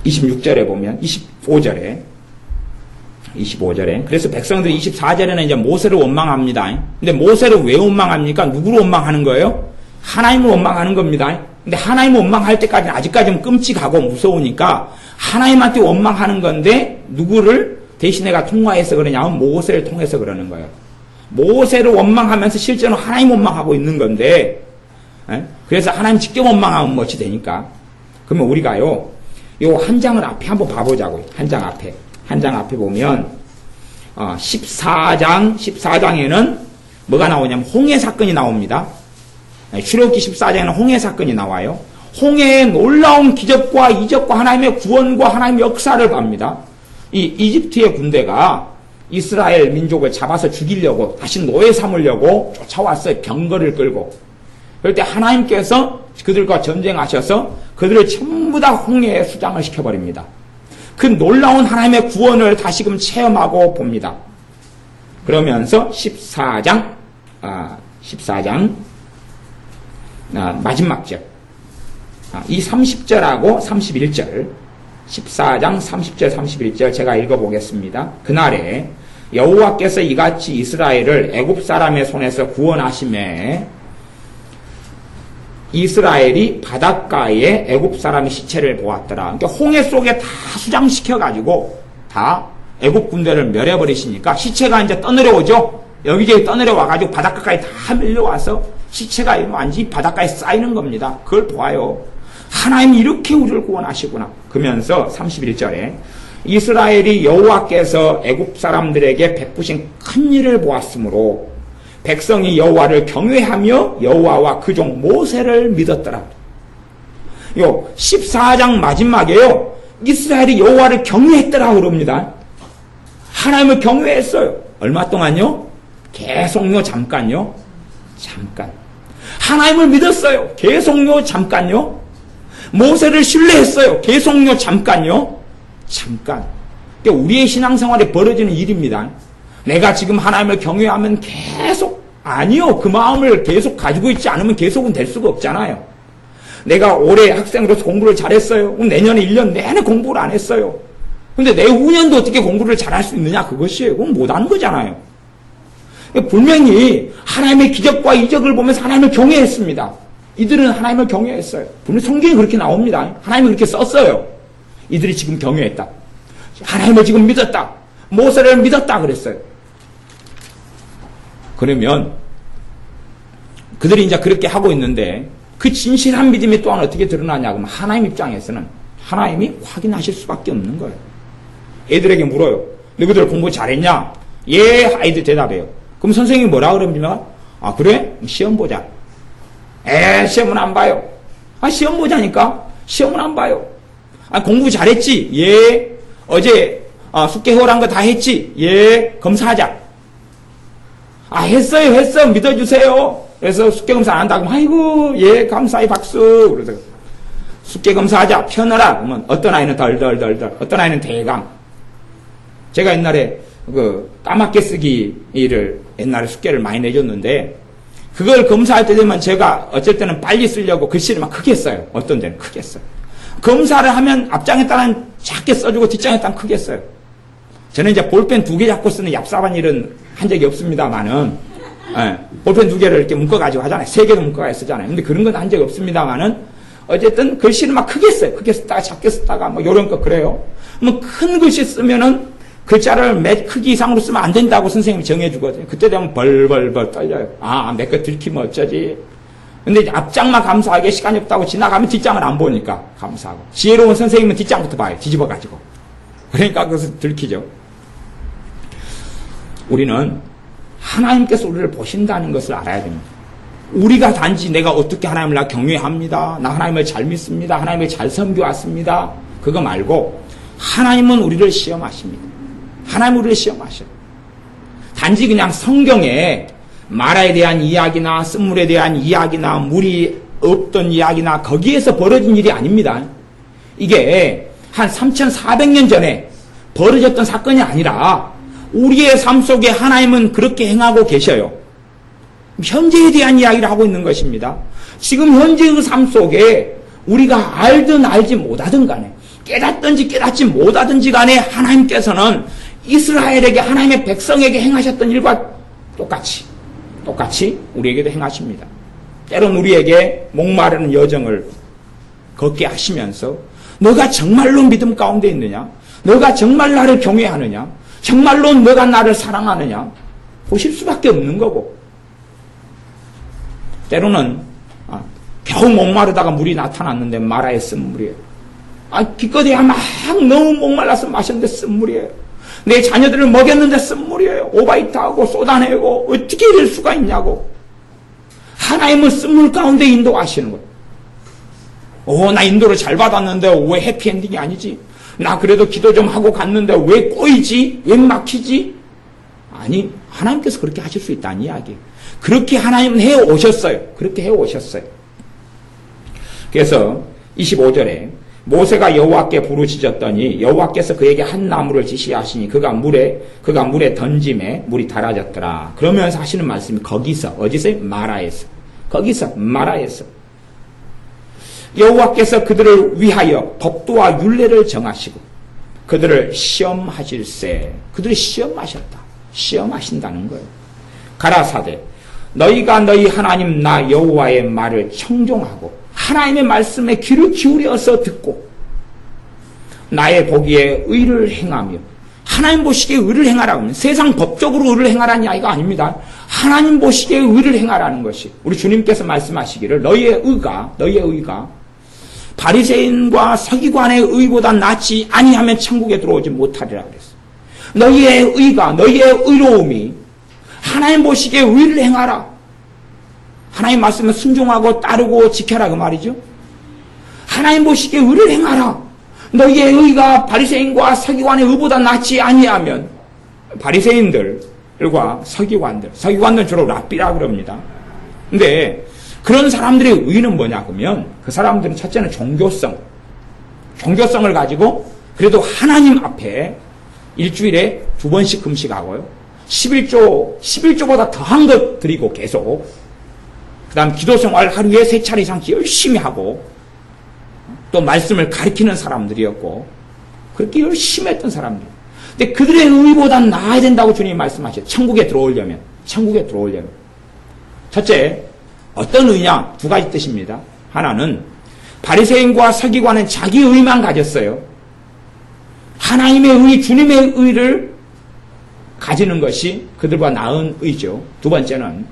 26절에 보면 25절에 그래서 백성들이 24절에는 이제 모세를 원망합니다. 근데 모세를 왜 원망합니까? 누구를 원망하는 거예요? 하나님을 원망하는 겁니다. 근데 하나님을 원망할 때까지는 아직까지는 끔찍하고 무서우니까 하나님한테 원망하는 건데, 누구를 대신에가 통화해서 그러냐면 모세를 통해서 그러는 거예요. 모세를 원망하면서 실제로 하나님 원망하고 있는 건데, 예? 그래서 하나님 직접 원망하면 뭐지 되니까. 그러면 우리가요, 요 한 장을 앞에 한번 봐보자고요. 한 장 앞에. 한 장 앞에 보면, 14장에는 뭐가 나오냐면 홍해 사건이 나옵니다. 출애굽기 14장에는 홍해 사건이 나와요. 홍해의 놀라운 기적과 이적과 하나님의 구원과 하나님의 역사를 갑니다. 이 이집트의 군대가 이스라엘 민족을 잡아서 죽이려고 다시 노예 삼으려고 쫓아왔어요. 병거를 끌고. 그럴 때 하나님께서 그들과 전쟁하셔서 그들을 전부 다 홍해에 수장을 시켜버립니다. 그 놀라운 하나님의 구원을 다시금 체험하고 봅니다. 그러면서 14장 마지막 절. 이 30절하고 31절. 14장 30절 31절 제가 읽어보겠습니다. 그날에 여호와께서 이같이 이스라엘을 애굽 사람의 손에서 구원하심에 이스라엘이 바닷가에 애굽 사람의 시체를 보았더라. 그러니까 홍해 속에 다 수장시켜가지고 다 애굽 군대를 멸해버리시니까 시체가 이제 떠내려오죠. 여기저기 떠내려와가지고 바닷가까지 다 밀려와서 시체가 완전히 바닷가에 쌓이는 겁니다. 그걸 보아요. 하나님이 이렇게 우리를 구원하시구나. 그러면서 31절에 이스라엘이 여호와께서 애굽 사람들에게 베푸신 큰 일을 보았으므로 백성이 여호와를 경외하며 여호와와 그 종 모세를 믿었더라. 요 14장 마지막에요. 이스라엘이 여호와를 경외했더라 그럽니다. 하나님을 경외했어요. 얼마 동안요? 계속요, 잠깐요. 잠깐. 하나님을 믿었어요. 계속요, 잠깐요. 모세를 신뢰했어요. 계속요, 잠깐요. 잠깐. 그러니까 우리의 신앙생활에 벌어지는 일입니다. 내가 지금 하나님을 경외하면 계속, 아니요. 그 마음을 계속 가지고 있지 않으면 계속은 될 수가 없잖아요. 내가 올해 학생으로서 공부를 잘했어요. 그럼 내년에 1년 내내 공부를 안 했어요. 근데 내후년도 어떻게 공부를 잘할 수 있느냐? 그것이에요. 그건 못하는 거잖아요. 분명히 하나님의 기적과 이적을 보면서 하나님을 경외했습니다. 이들은 하나님을 경외했어요. 분명히 성경에 그렇게 나옵니다. 하나님이 그렇게 썼어요. 이들이 지금 경외했다. 하나님을 지금 믿었다. 모세를 믿었다 그랬어요. 그러면 그들이 이제 그렇게 하고 있는데 그 진실한 믿음이 또한 어떻게 드러나냐 그러면 하나님 입장에서는 하나님이 확인하실 수밖에 없는 거예요. 애들에게 물어요. 너희들 공부 잘했냐? 예, 아이들 대답해요. 그럼 선생님이 뭐라 그럽니까? 아, 그래? 시험 보자. 시험은 안 봐요. 시험 보자니까? 시험은 안 봐요. 공부 잘했지? 예. 어제 숙제 허울한 거 다 했지? 예. 검사하자. 했어요. 믿어주세요. 그래서 숙제 검사 안 한다 그러면 아이고, 예, 감사히 박수. 그래서 숙제 검사하자. 펴너라. 그러면 어떤 아이는 덜덜덜덜, 어떤 아이는 대강. 제가 옛날에 까맣게 쓰기를 옛날에 숙제를 많이 내줬는데 그걸 검사할 때 되면 제가 어쩔 때는 빨리 쓰려고 글씨를 막 크게 써요. 어떤 데는 크게 써요. 검사를 하면 앞장에 따른 작게 써주고 뒷장에 따른 크게 써요. 저는 이제 볼펜 2개 잡고 쓰는 얍삽한 일은 한 적이 없습니다만은, 볼펜 2개를 이렇게 묶어가지고 하잖아요. 3개도 묶어가지고 쓰잖아요. 근데 그런 건 한 적이 없습니다만은, 어쨌든 글씨를 막 크게 써요. 크게 썼다가 작게 썼다가 뭐 요런 거 그래요. 뭐 큰 글씨 쓰면은 글자를 몇 크기 이상으로 쓰면 안 된다고 선생님이 정해주거든요. 그때 되면 벌벌벌 떨려요. 내 거 들키면 어쩌지. 근데 이제 앞장만 감사하게 시간이 없다고 지나가면 뒷장을 안 보니까 감사하고. 지혜로운 선생님은 뒷장부터 봐요. 뒤집어가지고. 그러니까 그것을 들키죠. 우리는 하나님께서 우리를 보신다는 것을 알아야 됩니다. 우리가 단지 내가 어떻게 하나님을 나 경외합니다. 나 하나님을 잘 믿습니다. 하나님을 잘 섬겨왔습니다. 그거 말고 하나님은 우리를 시험하십니다. 하나님 우리를 시험하셔요. 단지 그냥 성경에 마라에 대한 이야기나 쓴물에 대한 이야기나 물이 없던 이야기나 거기에서 벌어진 일이 아닙니다. 이게 한 3,400년 전에 벌어졌던 사건이 아니라 우리의 삶 속에 하나님은 그렇게 행하고 계셔요. 현재에 대한 이야기를 하고 있는 것입니다. 지금 현재의 삶 속에 우리가 알든 알지 못하든 간에 깨닫든지 깨닫지 못하든지 간에 하나님께서는 이스라엘에게 하나님의 백성에게 행하셨던 일과 똑같이 우리에게도 행하십니다. 때론 우리에게 목마르는 여정을 걷게 하시면서 너가 정말로 믿음 가운데 있느냐? 너가 정말 나를 경외하느냐? 정말로 너가 나를 사랑하느냐? 보실 수밖에 없는 거고 때로는 겨우 목마르다가 물이 나타났는데 마라에 쓴 물이에요. 기껏해야 막 너무 목말라서 마셨는데 쓴 물이에요. 내 자녀들을 먹였는데 쓴 물이에요. 오바이트하고 쏟아내고 어떻게 이럴 수가 있냐고. 하나님은 쓴 물 가운데 인도하시는 거예요. 나 인도를 잘 받았는데 왜 해피엔딩이 아니지? 나 그래도 기도 좀 하고 갔는데 왜 꼬이지? 왜 막히지? 아니, 하나님께서 그렇게 하실 수 있다는 이야기. 그렇게 하나님은 해오셨어요. 그렇게 해오셨어요. 그래서 25절에 모세가 여호와께 부르짖었더니 여호와께서 그에게 한 나무를 지시하시니 그가 물에 던짐에 물이 달아졌더라. 그러면서 하시는 말씀이 거기서, 어디서요? 마라에서. 거기서, 마라에서. 여호와께서 그들을 위하여 법도와 율례를 정하시고 그들을 시험하실세. 그들이 시험하셨다. 시험하신다는 거예요. 가라사대 너희가 너희 하나님 나 여호와의 말을 청종하고 하나님의 말씀에 귀를 기울여서 듣고 나의 보기에 의를 행하며 하나님 보시기에 의를 행하라고 하면 세상 법적으로 의를 행하라는 이야기가 아닙니다. 하나님 보시기에 의를 행하라는 것이 우리 주님께서 말씀하시기를 너희의 의가 바리새인과 서기관의 의보다 낫지 아니하면 천국에 들어오지 못하리라 그랬어요. 너희의 의가 너희의 의로움이 하나님 보시기에 의를 행하라. 하나님 말씀을 순종하고 따르고 지켜라 그 말이죠. 하나님 보시기에 의를 행하라. 너희의 의가 바리새인과 서기관의 의보다 낫지 아니하면 바리새인들과 서기관들은 주로 랍비라 그럽니다. 근데 그런 사람들의 의는 뭐냐 그러면 그 사람들은 첫째는 종교성을 가지고 그래도 하나님 앞에 일주일에 2번씩 금식하고요. 11조보다 더한 것 드리고 계속 그 다음 기도생활 하루에 3차례 이상 열심히 하고 또 말씀을 가르치는 사람들이었고 그렇게 열심히 했던 사람들. 근데 그들의 의보다 나아야 된다고 주님이 말씀하셨어요. 천국에 들어오려면. 첫째, 어떤 의냐? 2가지 뜻입니다. 하나는 바리새인과 서기관은 자기 의만 가졌어요. 하나님의 의, 주님의 의를 가지는 것이 그들과 나은 의죠. 2번째는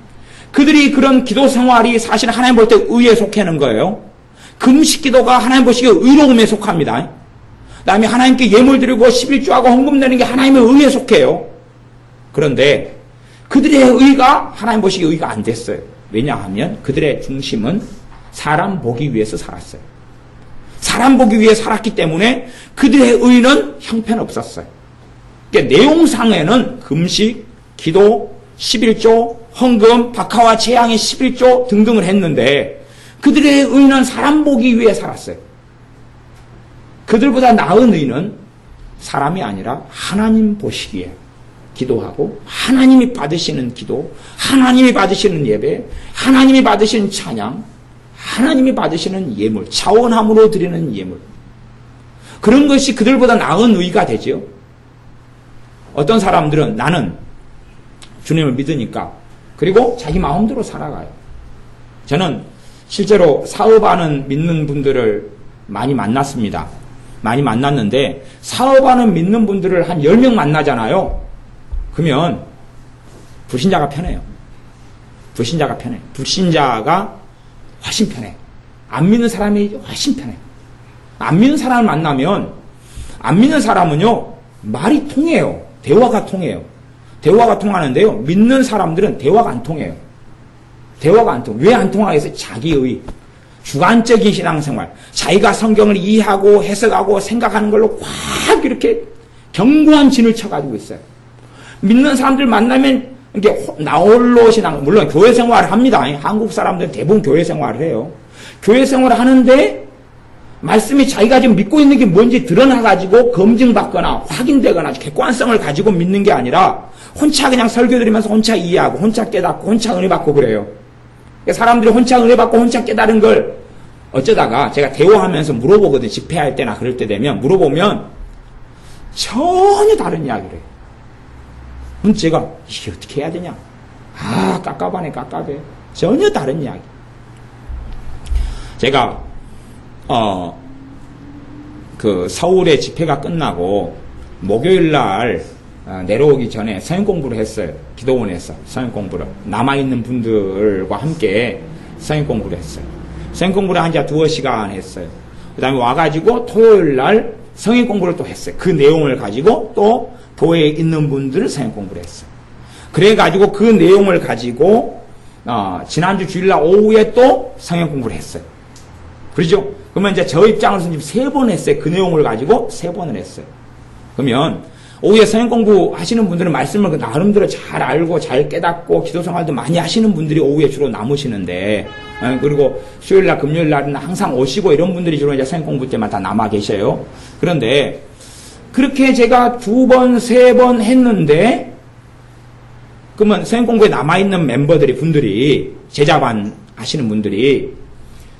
그들이 그런 기도 생활이 사실 하나님 볼 때 의에 속하는 거예요. 금식 기도가 하나님 보시기에 의로움에 속합니다. 그 다음에 하나님께 예물 드리고 11조하고 헌금 내는 게 하나님의 의에 속해요. 그런데 그들의 의가 하나님 보시기에 의가 안 됐어요. 왜냐하면 그들의 중심은 사람 보기 위해서 살았어요. 사람 보기 위해 살았기 때문에 그들의 의는 형편없었어요. 그러니까 내용상에는 금식, 기도, 11조, 헌금, 박하와 재앙의 11조 등등을 했는데 그들의 의는 사람 보기 위해 살았어요. 그들보다 나은 의는 사람이 아니라 하나님 보시기에 기도하고 하나님이 받으시는 기도, 하나님이 받으시는 예배, 하나님이 받으시는 찬양, 하나님이 받으시는 예물, 자원함으로 드리는 예물. 그런 것이 그들보다 나은 의가 되죠. 어떤 사람들은 나는 주님을 믿으니까 그리고 자기 마음대로 살아가요. 저는 실제로 사업하는 믿는 분들을 많이 만났습니다. 많이 만났는데 사업하는 믿는 분들을 한 10명 만나잖아요. 그러면 불신자가 편해요. 불신자가 훨씬 편해요. 안 믿는 사람이 훨씬 편해요. 안 믿는 사람을 만나면 안 믿는 사람은요 말이 통해요. 대화가 통하는데요. 믿는 사람들은 대화가 안 통해요. 왜 안 통하겠어요? 자기의 주관적인 신앙생활, 자기가 성경을 이해하고 해석하고 생각하는 걸로 꽉 이렇게 견고한 진을 쳐가지고 있어요. 믿는 사람들 만나면 이렇게 나홀로 신앙, 물론 교회 생활을 합니다. 한국 사람들은 대부분 교회 생활을 해요. 교회 생활을 하는데 말씀이 자기가 지금 믿고 있는 게 뭔지 드러나가지고 검증받거나 확인되거나 객관성을 가지고 믿는 게 아니라 혼자 그냥 설교 드리면서 혼자 이해하고 혼자 깨닫고 혼자 은혜 받고 그래요. 사람들이 혼자 은혜 받고 혼자 깨달은 걸 어쩌다가 제가 대화하면서 물어보거든요. 집회할 때나 그럴 때 되면 물어보면 전혀 다른 이야기를 해요. 그럼 제가 이게 어떻게 해야 되냐? 깝깝하네. 전혀 다른 이야기. 제가 그 서울의 집회가 끝나고 목요일 날 내려오기 전에 성경 공부를 했어요. 기도원에서 성경 공부를 남아있는 분들과 함께 성경 공부를 했어요. 성경 공부를 한 지 2시간 했어요. 그 다음에 와가지고 토요일 날 성경 공부를 또 했어요. 그 내용을 가지고 또 교회에 있는 분들 성경 공부를 했어요. 그래가지고 그 내용을 가지고 지난주 주일날 오후에 또 성경 공부를 했어요. 그러죠? 그러면 이제 저 입장으로서 지금 3번 했어요. 그 내용을 가지고 3번을 했어요. 그러면 오후에 성경 공부 하시는 분들은 말씀을 나름대로 잘 알고 잘 깨닫고 기도 생활도 많이 하시는 분들이 오후에 주로 남으시는데, 그리고 수요일날 금요일날은 항상 오시고 이런 분들이 주로 이제 성경 공부 때만 다 남아 계셔요. 그런데 그렇게 제가 2번, 3번 했는데, 그러면 성경 공부에 남아있는 멤버들이, 분들이, 제자반 하시는 분들이,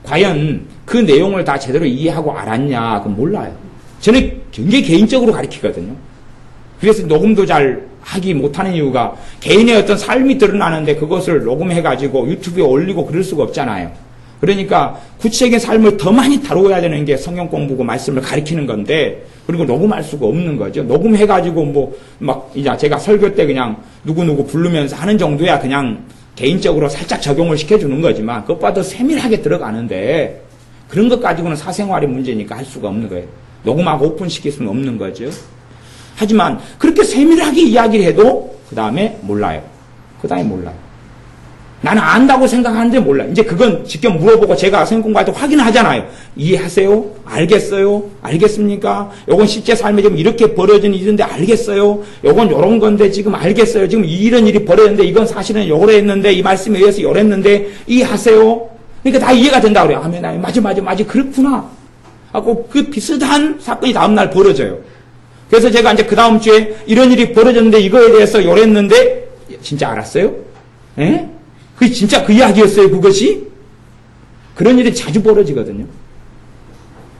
과연 그 내용을 다 제대로 이해하고 알았냐, 그건 몰라요. 저는 굉장히 개인적으로 가르치거든요. 그래서 녹음도 잘 하기 못하는 이유가 개인의 어떤 삶이 드러나는데 그것을 녹음해가지고 유튜브에 올리고 그럴 수가 없잖아요. 그러니까 구체적인 삶을 더 많이 다루어야 되는 게 성경 공부고 말씀을 가르치는 건데, 그리고 녹음할 수가 없는 거죠. 녹음해가지고 이제 제가 설교 때 그냥 누구누구 부르면서 하는 정도야 그냥 개인적으로 살짝 적용을 시켜주는 거지만, 그것보다 더 세밀하게 들어가는데, 그런 것 가지고는 사생활의 문제니까 할 수가 없는 거예요. 녹음하고 오픈시킬 수는 없는 거죠. 하지만 그렇게 세밀하게 이야기를 해도 그 다음에 몰라요. 그 다음에 몰라요. 나는 안다고 생각하는데 몰라요. 이제 그건 직접 물어보고 제가 성경 공부할 때 확인하잖아요. 이해하세요? 알겠어요? 알겠습니까? 요건 실제 삶에 지금 이렇게 벌어진 일인데 알겠어요? 요건 요런 건데 지금 알겠어요? 지금 이런 일이 벌어졌는데 이건 사실은 요래 했는데 이 말씀에 의해서 요랬는데 이해하세요? 그러니까 다 이해가 된다 그래요. 아멘, 아멘. 맞아. 그렇구나. 하고 그 비슷한 사건이 다음날 벌어져요. 그래서 제가 이제 그 다음 주에 이런 일이 벌어졌는데 이거에 대해서 요랬는데 진짜 알았어요? 예? 그게 진짜 그 이야기였어요, 그것이? 그런 일이 자주 벌어지거든요.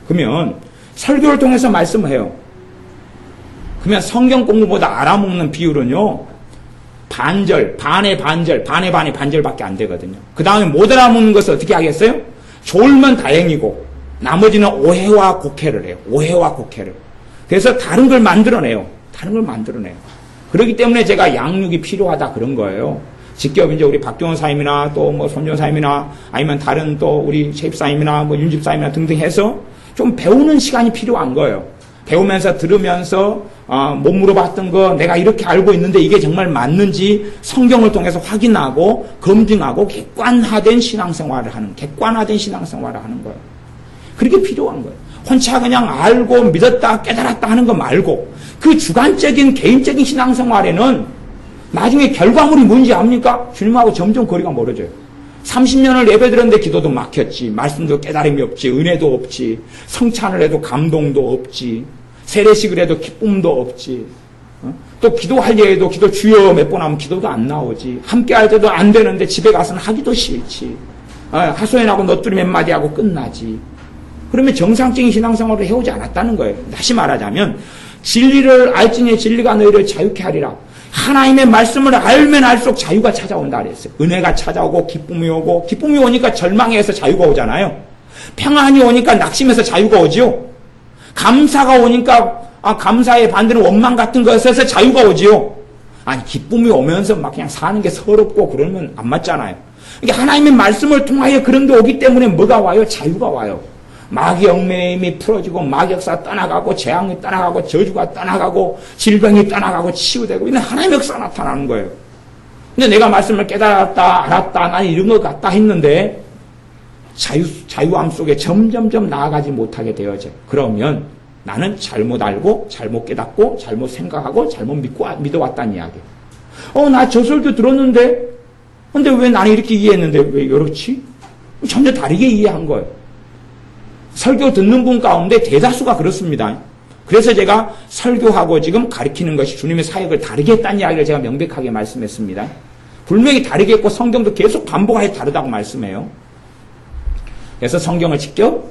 그러면 설교를 통해서 말씀을 해요. 그러면 성경 공부보다 알아먹는 비율은요, 반절, 반의 반절밖에 안 되거든요. 그 다음에 못 알아먹는 것을 어떻게 하겠어요? 좋으면 다행이고 나머지는 오해와 곡해를 해요. 오해와 곡해를. 그래서 다른 걸 만들어내요. 그렇기 때문에 제가 양육이 필요하다 그런 거예요. 직접 이제 우리 박종원 사임이나 또 뭐 손jon 사임이나 아니면 다른 또 우리 최입사임이나 뭐 윤집 사임이나 등등 해서 좀 배우는 시간이 필요한 거예요. 배우면서 들으면서 못 물어봤던 거 내가 이렇게 알고 있는데 이게 정말 맞는지 성경을 통해서 확인하고 검증하고 객관화된 신앙생활을 하는 거예요. 그렇게 필요한 거예요. 혼자 그냥 알고 믿었다 깨달았다 하는 거 말고 그 주관적인 개인적인 신앙생활에는 나중에 결과물이 뭔지 압니까? 주님하고 점점 거리가 멀어져요. 30년을 예배드렸는데 기도도 막혔지, 말씀도 깨달음이 없지, 은혜도 없지, 성찬을 해도 감동도 없지, 세례식을 해도 기쁨도 없지, 또 기도할 예에도 기도 주여 몇 번 하면 기도도 안 나오지, 함께 할 때도 안 되는데 집에 가서는 하기도 싫지, 하소연하고 너뚜리 몇 마디 하고 끝나지. 그러면 정상적인 신앙생활을 해오지 않았다는 거예요. 다시 말하자면 진리를 알지니 진리가 너희를 자유케 하리라. 하나님의 말씀을 알면 알수록 자유가 찾아온다 그랬어요. 은혜가 찾아오고 기쁨이 오고, 기쁨이 오니까 절망에서 자유가 오잖아요. 평안이 오니까 낙심에서 자유가 오지요. 감사가 오니까 감사의 반대는 원망 같은 것에서 자유가 오지요. 아니 기쁨이 오면서 막 그냥 사는 게 서럽고 그러면 안 맞잖아요. 이게 하나님의 말씀을 통하여 그런 게 오기 때문에 뭐가 와요? 자유가 와요. 마귀 얽매임이 풀어지고 마귀역사 떠나가고 재앙이 떠나가고 저주가 떠나가고 질병이 떠나가고 치유되고 이런 하나님의 역사가 나타나는 거예요. 근데 내가 말씀을 깨달았다 알았다 나는 이런 것 같다 했는데 자유함 속에 점점점 나아가지 못하게 되어져. 그러면 나는 잘못 알고 잘못 깨닫고 잘못 생각하고 잘못 믿어왔다는 이야기예요. 나 저 설교 들었는데 근데 왜 나는 이렇게 이해했는데 왜 이렇지? 전혀 다르게 이해한 거예요. 설교 듣는 분 가운데 대다수가 그렇습니다. 그래서 제가 설교하고 지금 가르치는 것이 주님의 사역을 다르게 했다는 이야기를 제가 명백하게 말씀했습니다. 분명히 다르게 했고 성경도 계속 반복하여 다르다고 말씀해요. 그래서 성경을 직접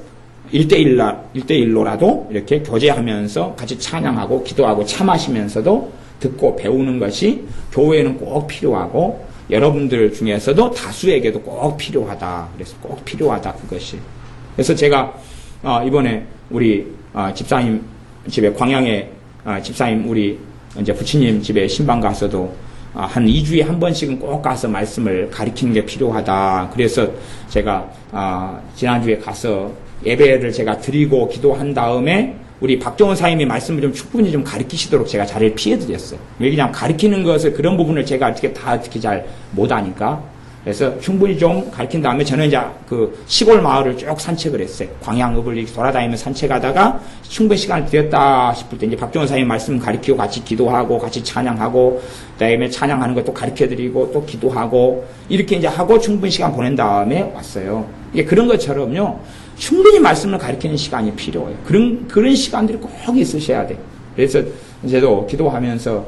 1대1로라도 이렇게 교제하면서 같이 찬양하고 기도하고 차 마시면서도 듣고 배우는 것이 교회에는 꼭 필요하고 여러분들 중에서도 다수에게도 꼭 필요하다. 그래서 꼭 필요하다 그것이. 그래서 제가 이번에 우리 집사님 집에 광양에 집사님 우리 이제 부친님 집에 신방 가서도 한 2주에 한 번씩은 꼭 가서 말씀을 가르치는 게 필요하다. 그래서 제가 지난주에 가서 예배를 제가 드리고 기도한 다음에 우리 박정원 사님이 말씀을 좀 충분히 좀 가르치시도록 제가 자리를 피해드렸어요. 왜냐하면 가르치는 것을 그런 부분을 제가 어떻게 잘 못하니까. 그래서 충분히 좀 가르친 다음에 저는 이제 그 시골 마을을 쭉 산책을 했어요. 광양읍을 이렇게 돌아다니면서 산책하다가 충분히 시간을 드렸다 싶을 때 이제 박정원 사님 말씀 가르치고 같이 기도하고 같이 찬양하고 그다음에 찬양하는 것도 가르쳐드리고 또 기도하고 이렇게 이제 하고 충분히 시간 보낸 다음에 왔어요. 이게 그런 것처럼요. 충분히 말씀을 가르치는 시간이 필요해요. 그런 시간들이 꼭 있으셔야 돼. 그래서 저도 기도하면서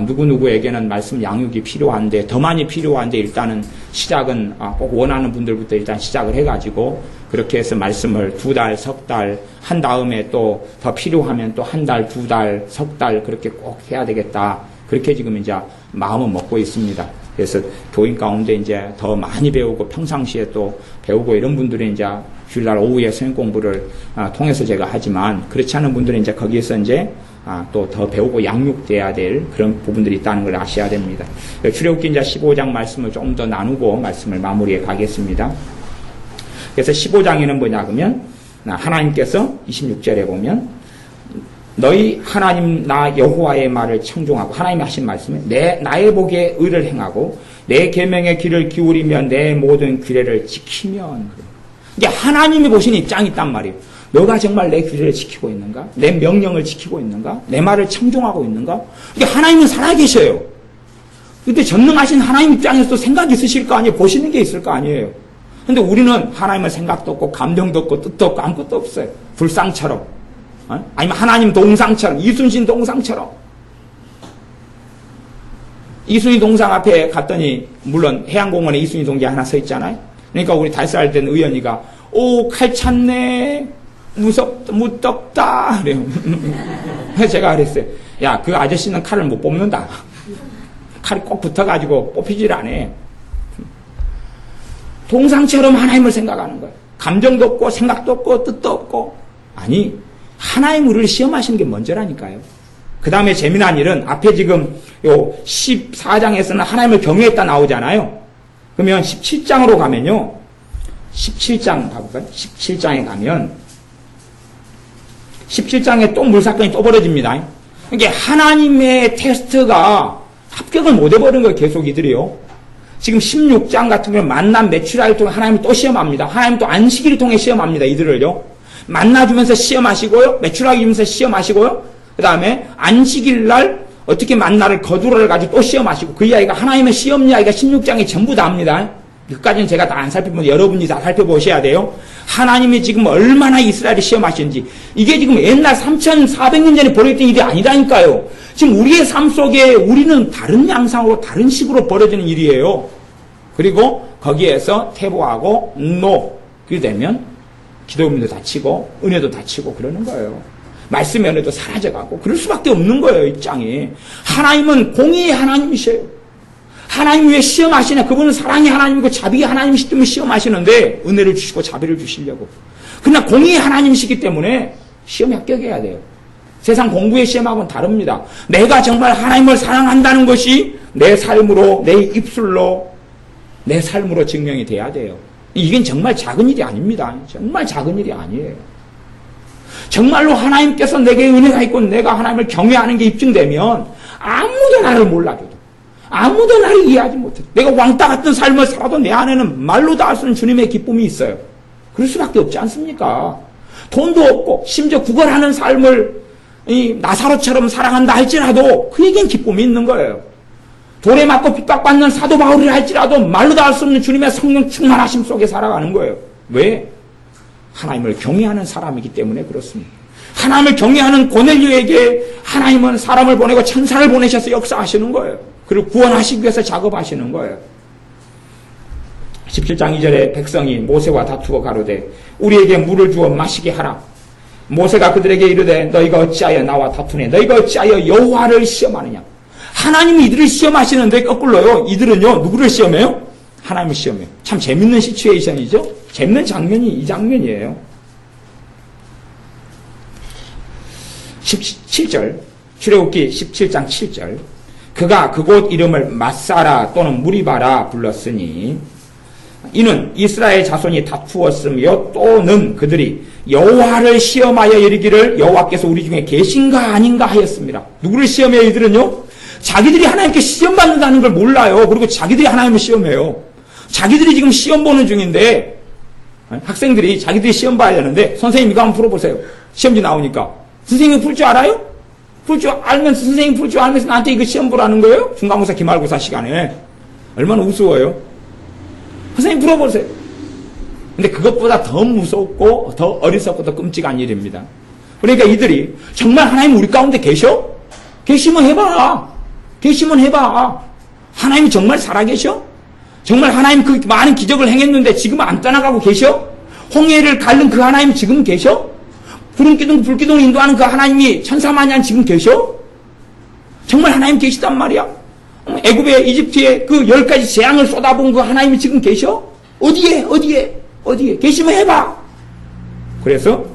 누구누구에게는 말씀 양육이 필요한데 더 많이 필요한데 일단은 시작은 꼭 원하는 분들부터 일단 시작을 해가지고 그렇게 해서 말씀을 2달, 석 달 한 다음에 또 더 필요하면 또 1달, 2달, 석 달 그렇게 꼭 해야 되겠다. 그렇게 지금 이제 마음은 먹고 있습니다. 그래서 교인 가운데 이제 더 많이 배우고 평상시에 또 배우고 이런 분들이 이제 주일날 오후에 성경 공부를 통해서 제가 하지만 그렇지 않은 분들은 이제 거기에서 이제 또 더 배우고 양육돼야 될 그런 부분들이 있다는 걸 아셔야 됩니다. 출애굽기 이제 15장 말씀을 좀 더 나누고 말씀을 마무리해 가겠습니다. 그래서 15장에는 뭐냐 그러면 하나님께서 26절에 보면 너희 하나님 나 여호와의 말을 청종하고 하나님이 하신 말씀에 나의 보기에 의를 행하고 내 계명의 귀를 기울이며 내 모든 규례를 지키면 이게 하나님이 보신 입장이 있단 말이에요. 너가 정말 내 규례를 지키고 있는가? 내 명령을 지키고 있는가? 내 말을 청종하고 있는가? 이게 하나님은 살아계셔요. 근데 전능하신 하나님 입장에서도 생각이 있으실 거 아니에요? 보시는 게 있을 거 아니에요? 근데 우리는 하나님은 생각도 없고 감정도 없고 뜻도 없고 아무것도 없어요. 불상처럼. 아니면 하나님 동상처럼, 이순신 동상처럼. 이순신 동상 앞에 갔더니, 물론 해양공원에 이순신 동기 하나 서 있잖아요. 그러니까 우리 달살 된 의원이가, 오, 칼 찼네. 무덥다. 그래요. 제가 그랬어요. 야, 그 아저씨는 칼을 못 뽑는다. 칼이 꼭 붙어가지고 뽑히질 않아. 동상처럼 하나님을 생각하는 거예요. 감정도 없고, 생각도 없고, 뜻도 없고. 아니, 하나님 우리를 시험하시는 게 먼저라니까요. 그 다음에 재미난 일은 앞에 지금 요 14장에서는 하나님을 경외했다 나오잖아요. 그러면 17장으로 가면요. 17장 봐볼까요? 17장에 가면 17장에 또 물사건이 또 벌어집니다. 이게 하나님의 테스트가 합격을 못 해버린 거예요. 계속 이들이요. 지금 16장 같은 경우는 만남 매출하기를 통해 하나님을 또 시험합니다. 하나님 또 안식일을 통해 시험합니다. 이들을요. 만나주면서 시험하시고요. 매출하기 주면서 시험하시고요. 그 다음에 안식일 날 어떻게 만나를 거두를 가지고 또 시험하시고 그 이야기가 하나님의 시험 이야기가 16장이 전부 다 합니다. 그까지는 제가 다 안 살펴보면 여러분이 다 살펴보셔야 돼요. 하나님이 지금 얼마나 이스라엘을 시험하시는지 이게 지금 옛날 3,400년 전에 벌어졌던 일이 아니라니까요. 지금 우리의 삶 속에 우리는 다른 양상으로 다른 식으로 벌어지는 일이에요. 그리고 거기에서 퇴보하고 그렇게 되면 기도문도 닫히고 은혜도 닫히고 그러는 거예요. 말씀의 은혜도 사라져가고 그럴 수밖에 없는 거예요. 입장이. 하나님은 공의의 하나님이셔요. 하나님 왜 시험하시냐? 그분은 사랑의 하나님이고 자비의 하나님이시기 때문에 시험하시는데 은혜를 주시고 자비를 주시려고. 그러나 공의의 하나님이시기 때문에 시험에 합격해야 돼요. 세상 공부의 시험하고는 다릅니다. 내가 정말 하나님을 사랑한다는 것이 내 삶으로 내 입술로 내 삶으로 증명이 돼야 돼요. 이건 정말 작은 일이 아닙니다. 정말 작은 일이 아니에요. 정말로 하나님께서 내게 은혜가 있고 내가 하나님을 경외하는 게 입증되면 아무도 나를 몰라줘도 아무도 나를 이해하지 못해도 내가 왕따 같은 삶을 살아도 내 안에는 말로 다 할 수 없는 주님의 기쁨이 있어요. 그럴 수밖에 없지 않습니까? 돈도 없고 심지어 구걸하는 삶을 나사로처럼 살아간다 할지라도 그에겐 기쁨이 있는 거예요. 돌에 맞고 핍박받는 사도 바울이라 할지라도 말로 다 할 수 없는 주님의 성령 충만하심 속에 살아가는 거예요. 왜? 하나님을 경외하는 사람이기 때문에 그렇습니다. 하나님을 경외하는 고넬료에게 하나님은 사람을 보내고 천사를 보내셔서 역사하시는 거예요. 그리고 구원하시기 위해서 작업하시는 거예요. 17장 2절에 백성이 모세와 다투어 가로되 우리에게 물을 주어 마시게 하라. 모세가 그들에게 이르되 너희가 어찌하여 나와 다투네. 너희가 어찌하여 여호와를 시험하느냐. 하나님이 이들을 시험하시는데 거꾸로요. 이들은요. 누구를 시험해요? 하나님을 시험해요. 참 재밌는 시츄에이션이죠. 재밌는 장면이 이 장면이에요. 17절 출애굽기 17장 7절 그가 그곳 이름을 맛사라 또는 무리바라 불렀으니 이는 이스라엘 자손이 다투었으며 또는 그들이 여호와를 시험하여 이르기를 여호와께서 우리 중에 계신가 아닌가 하였습니다. 누구를 시험해요? 이들은요? 자기들이 하나님께 시험받는다는 걸 몰라요. 그리고 자기들이 하나님을 시험해요. 자기들이 지금 시험 보는 중인데 학생들이 자기들이 시험 봐야 되는데 선생님 이거 한번 풀어보세요. 시험지 나오니까. 선생님이 풀 줄 알아요? 풀 줄 알면서 선생님 풀 줄 알면서 나한테 이거 시험 보라는 거예요? 중간고사 기말고사 시간에. 얼마나 우스워요? 선생님 풀어보세요. 근데 그것보다 더 무섭고 더 어리석고 더 끔찍한 일입니다. 그러니까 이들이 정말 하나님 우리 가운데 계셔? 계시면 해봐. 계시면 해봐. 하나님이 정말 살아계셔? 정말 하나님 그 많은 기적을 행했는데 지금 안 떠나가고 계셔? 홍해를 갈른 그 하나님 지금 계셔? 구름기둥 불기둥을 인도하는 그 하나님이 천사마냥 지금 계셔? 정말 하나님 계시단 말이야? 애굽에 이집트에 그 10가지 재앙을 쏟아본 그 하나님이 지금 계셔? 어디에 계시면 해봐. 그래서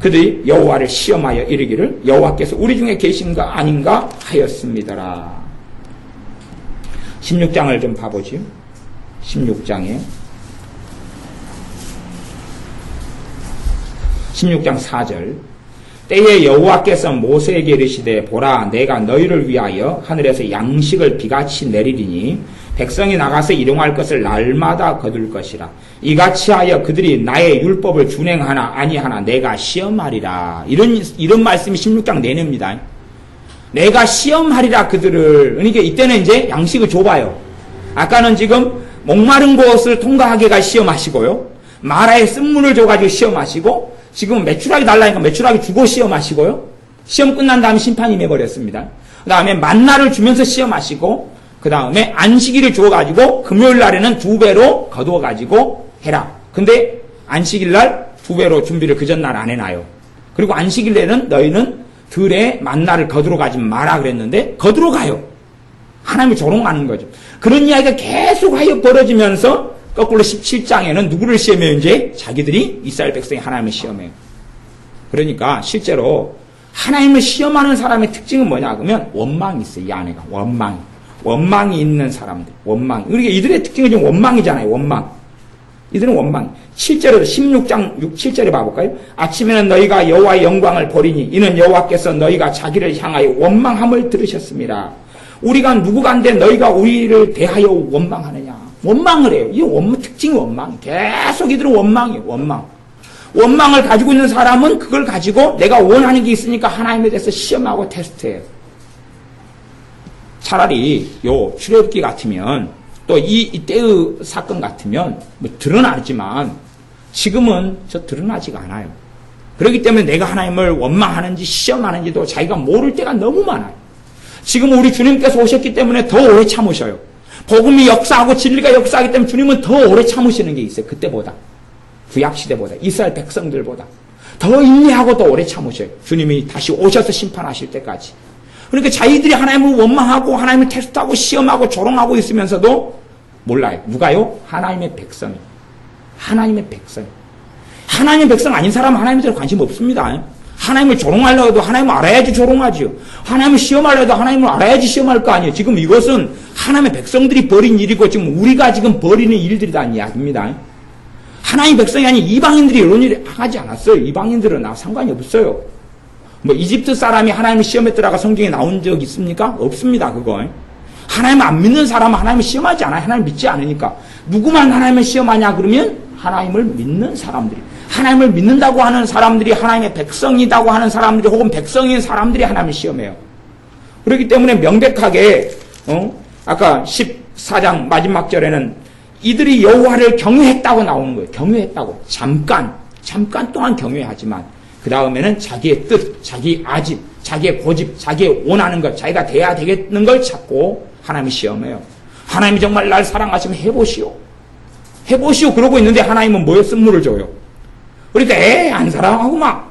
그들이 여호와를 시험하여 이르기를 여호와께서 우리 중에 계신가 아닌가 하였습니다라. 16장을 좀 봐보죠. 16장 4절 때에 여호와께서 모세에게 이르시되 보라 내가 너희를 위하여 하늘에서 양식을 비같이 내리리니 백성이 나가서 일용할 것을 날마다 거둘 것이라. 이같이 하여 그들이 나의 율법을 준행하나 아니하나 내가 시험하리라. 이런 말씀이 16장 내내입니다. 내가 시험하리라 그들을. 그러니까 이때는 이제 양식을 줘봐요. 아까는 지금 목마른 곳을 통과하게가 시험하시고요. 마라에 쓴물을 줘가지고 시험하시고 지금 메추라기 달라니까 메추라기 주고 시험하시고요. 시험 끝난 다음에 심판이 임해버렸습니다. 그 다음에 만나를 주면서 시험하시고 그 다음에 안식일을 줘가지고 금요일 날에는 2배로 거두어가지고 해라. 근데 안식일 날 2배로 준비를 그 전날 안 해놔요. 그리고 안식일 날에는 너희는 들에 만나를 거두러 가지 마라 그랬는데 거두러 가요. 하나님을 조롱하는 거죠. 그런 이야기가 계속하여 벌어지면서 거꾸로 17장에는 누구를 시험해요? 이제 자기들이 이스라엘 백성이 하나님을 시험해요. 그러니까 실제로 하나님을 시험하는 사람의 특징은 뭐냐 그러면 원망이 있어요. 이 안에가 원망이 있는 사람들. 원망. 그러니까 이들의 특징은 지금 원망이잖아요. 원망. 이들은 원망. 7절에도 16장 6, 7절에 봐볼까요? 아침에는 너희가 여호와의 영광을 보리니 이는 여호와께서 너희가 자기를 향하여 원망함을 들으셨습니다. 우리가 누구간데 너희가 우리를 대하여 원망하느냐. 원망을 해요. 이 특징이 원망. 계속 이들은 원망이에요. 원망을 가지고 있는 사람은 그걸 가지고 내가 원하는 게 있으니까 하나님에 대해서 시험하고 테스트해요. 차라리 요 출애굽기 같으면 또 이때의 사건 같으면 뭐 드러나지만 지금은 드러나지가 않아요. 그렇기 때문에 내가 하나님을 원망하는지 시험하는지도 자기가 모를 때가 너무 많아요. 지금 우리 주님께서 오셨기 때문에 더 오래 참으셔요. 복음이 역사하고 진리가 역사하기 때문에 주님은 더 오래 참으시는 게 있어요. 그때보다. 구약시대보다. 이스라엘 백성들보다. 더 인내하고 더 오래 참으셔요. 주님이 다시 오셔서 심판하실 때까지. 그러니까 자기들이 하나님을 원망하고 하나님을 테스트하고 시험하고 조롱하고 있으면서도 몰라요. 누가요? 하나님의 백성이. 하나님의 백성. 하나님의 백성 아닌 사람은 하나님에 대해 관심 없습니다. 하나님을 조롱하려고 해도 하나님을 알아야지 조롱하지요. 하나님을 시험하려고 해도 하나님을 알아야지 시험할 거 아니에요. 지금 이것은 하나님의 백성들이 벌인 일이고 지금 우리가 지금 벌이는 일들이라는 이야기입니다. 하나님의 백성이 아닌 이방인들이 이런 일을 하지 않았어요. 이방인들은 상관이 없어요. 뭐 이집트 사람이 하나님을 시험했더라가 성경에 나온 적 있습니까? 없습니다. 그거. 하나님을 안 믿는 사람은 하나님을 시험하지 않아요. 하나님 믿지 않으니까. 누구만 하나님을 시험하냐 그러면 하나님을 믿는 사람들이. 하나님을 믿는다고 하는 사람들이 하나님의 백성이라고 하는 사람들이 혹은 백성인 사람들이 하나님을 시험해요. 그렇기 때문에 명백하게 아까 14장 마지막 절에는 이들이 여호와를 경외했다고 나오는 거예요. 경외했다고. 잠깐 동안 경외하지만 그 다음에는 자기의 뜻, 자기 아집, 자기의 고집, 자기의 원하는 것, 자기가 돼야 되겠는 걸 찾고 하나님을 시험해요. 하나님이 정말 날 사랑하시면 해보시오. 그러고 있는데 하나님은 뭐에 쓴물을 줘요. 그러니까 안 사랑하구만.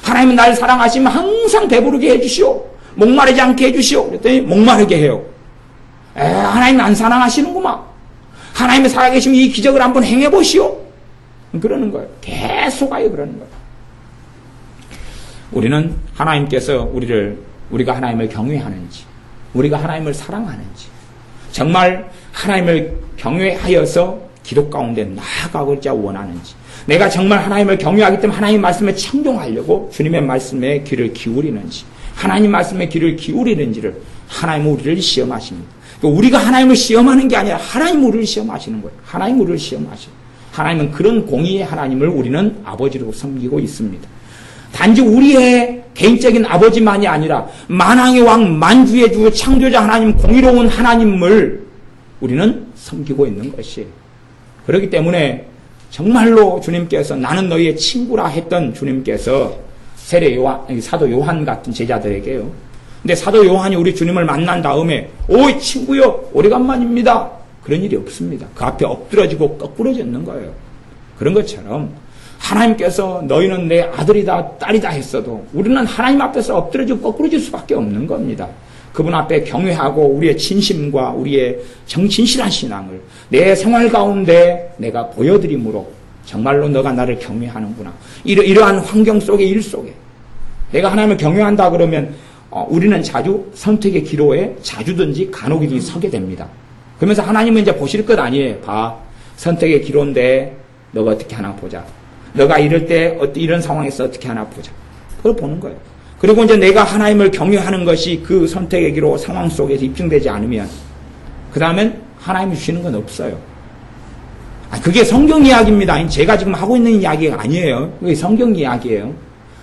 하나님은 날 사랑하시면 항상 배부르게 해주시오. 목마르지 않게 해주시오. 그랬더니 목마르게 해요. 하나님은 안 사랑하시는구만. 하나님이 살아계시면 이 기적을 한번 행해보시오. 그러는 거예요. 계속하여 그러는 거예요. 우리는 하나님께서 우리를 우리가 하나님을 경외하는지, 우리가 하나님을 사랑하는지, 정말 하나님을 경외하여서 기도 가운데 나아가고자 원하는지, 내가 정말 하나님을 경외하기 때문에 하나님 말씀에 청종하려고 주님의 말씀에 귀를 기울이는지, 하나님 말씀에 귀를 기울이는지를 하나님은 우리를 시험하십니다. 우리가 하나님을 시험하는 게 아니라 하나님 우리를 시험하시는 거예요. 하나님 우리를 시험하시는 거예요. 하나님은 그런 공의의 하나님을 우리는 아버지로 섬기고 있습니다. 단지 우리의 개인적인 아버지만이 아니라 만왕의 왕, 만주의 주, 창조자 하나님, 공의로운 하나님을 우리는 섬기고 있는 것이에요. 그렇기 때문에 정말로 주님께서 나는 너희의 친구라 했던 주님께서 세례 요한, 사도 요한 같은 제자들에게요. 근데 사도 요한이 우리 주님을 만난 다음에 오이 친구요 오래간만입니다. 그런 일이 없습니다. 그 앞에 엎드러지고 거꾸러졌는 거예요. 그런 것처럼 하나님께서 너희는 내 아들이다 딸이다 했어도 우리는 하나님 앞에서 엎드러지고 거꾸러질 수밖에 없는 겁니다. 그분 앞에 경외하고 우리의 진심과 우리의 정신실한 신앙을 내 생활 가운데 내가 보여드림으로 정말로 너가 나를 경외하는구나. 이러한 환경 속에 일 속에 내가 하나님을 경외한다 그러면 우리는 자주 선택의 기로에 자주든지 간혹이든지 서게 됩니다. 그러면서 하나님은 이제 보실 것 아니에요. 봐. 선택의 기로인데 너가 어떻게 하나 보자. 너가 이럴 때 이런 상황에서 어떻게 하나 보자. 그걸 보는 거예요. 그리고 이제 내가 하나님을 경외하는 것이 그 선택의 기로 상황 속에서 입증되지 않으면 그 다음엔 하나님이 주시는 건 없어요. 그게 성경 이야기입니다. 제가 지금 하고 있는 이야기가 아니에요. 그게 성경 이야기예요.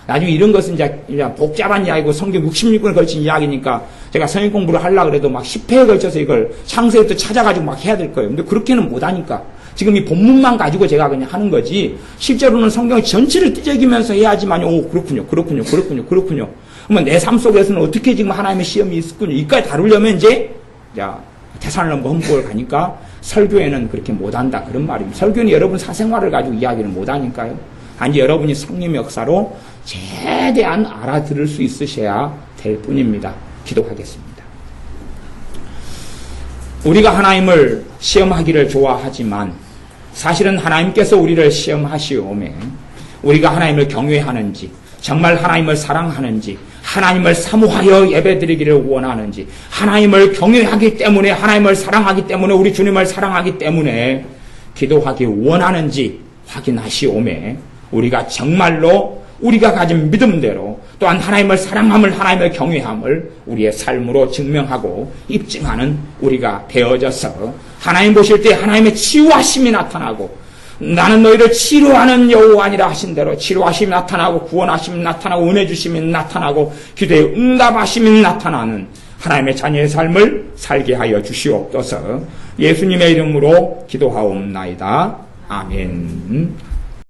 나중에 이런 것은 이제 복잡한 이야기고 성경 66권에 걸친 이야기니까 제가 성경 공부를 하려고 그래도 막 10회에 걸쳐서 이걸 창세부터 찾아가지고 막 해야 될 거예요. 근데 그렇게는 못하니까 지금 이 본문만 가지고 제가 그냥 하는 거지 실제로는 성경 전체를 띄적이면서 해야지만 그렇군요. 그러면 내 삶 속에서는 어떻게 지금 하나님의 시험이 있었군요. 이까지 다루려면 이제 테살로니가 헌복을 가니까 설교에는 그렇게 못한다 그런 말입니다. 설교는 여러분 사생활을 가지고 이야기를 못하니까요. 단지 여러분이 성령의 역사로 최대한 알아들을 수 있으셔야 될 뿐입니다. 기도하겠습니다. 우리가 하나님을 시험하기를 좋아하지만 사실은 하나님께서 우리를 시험하시오매 우리가 하나님을 경외하는지 정말 하나님을 사랑하는지 하나님을 사모하여 예배드리기를 원하는지 하나님을 경외하기 때문에 하나님을 사랑하기 때문에 우리 주님을 사랑하기 때문에 기도하기 원하는지 확인하시오매 우리가 정말로 우리가 가진 믿음대로 또한 하나님을 사랑함을 하나님을 경외함을 우리의 삶으로 증명하고 입증하는 우리가 되어져서 하나님 보실 때 하나님의 치유하심이 나타나고 나는 너희를 치료하는 여호와니라 하신 대로 치료하심이 나타나고 구원하심이 나타나고 은혜 주심이 나타나고 기도의 응답하심이 나타나는 하나님의 자녀의 삶을 살게 하여 주시옵소서. 예수님의 이름으로 기도하옵나이다. 아멘.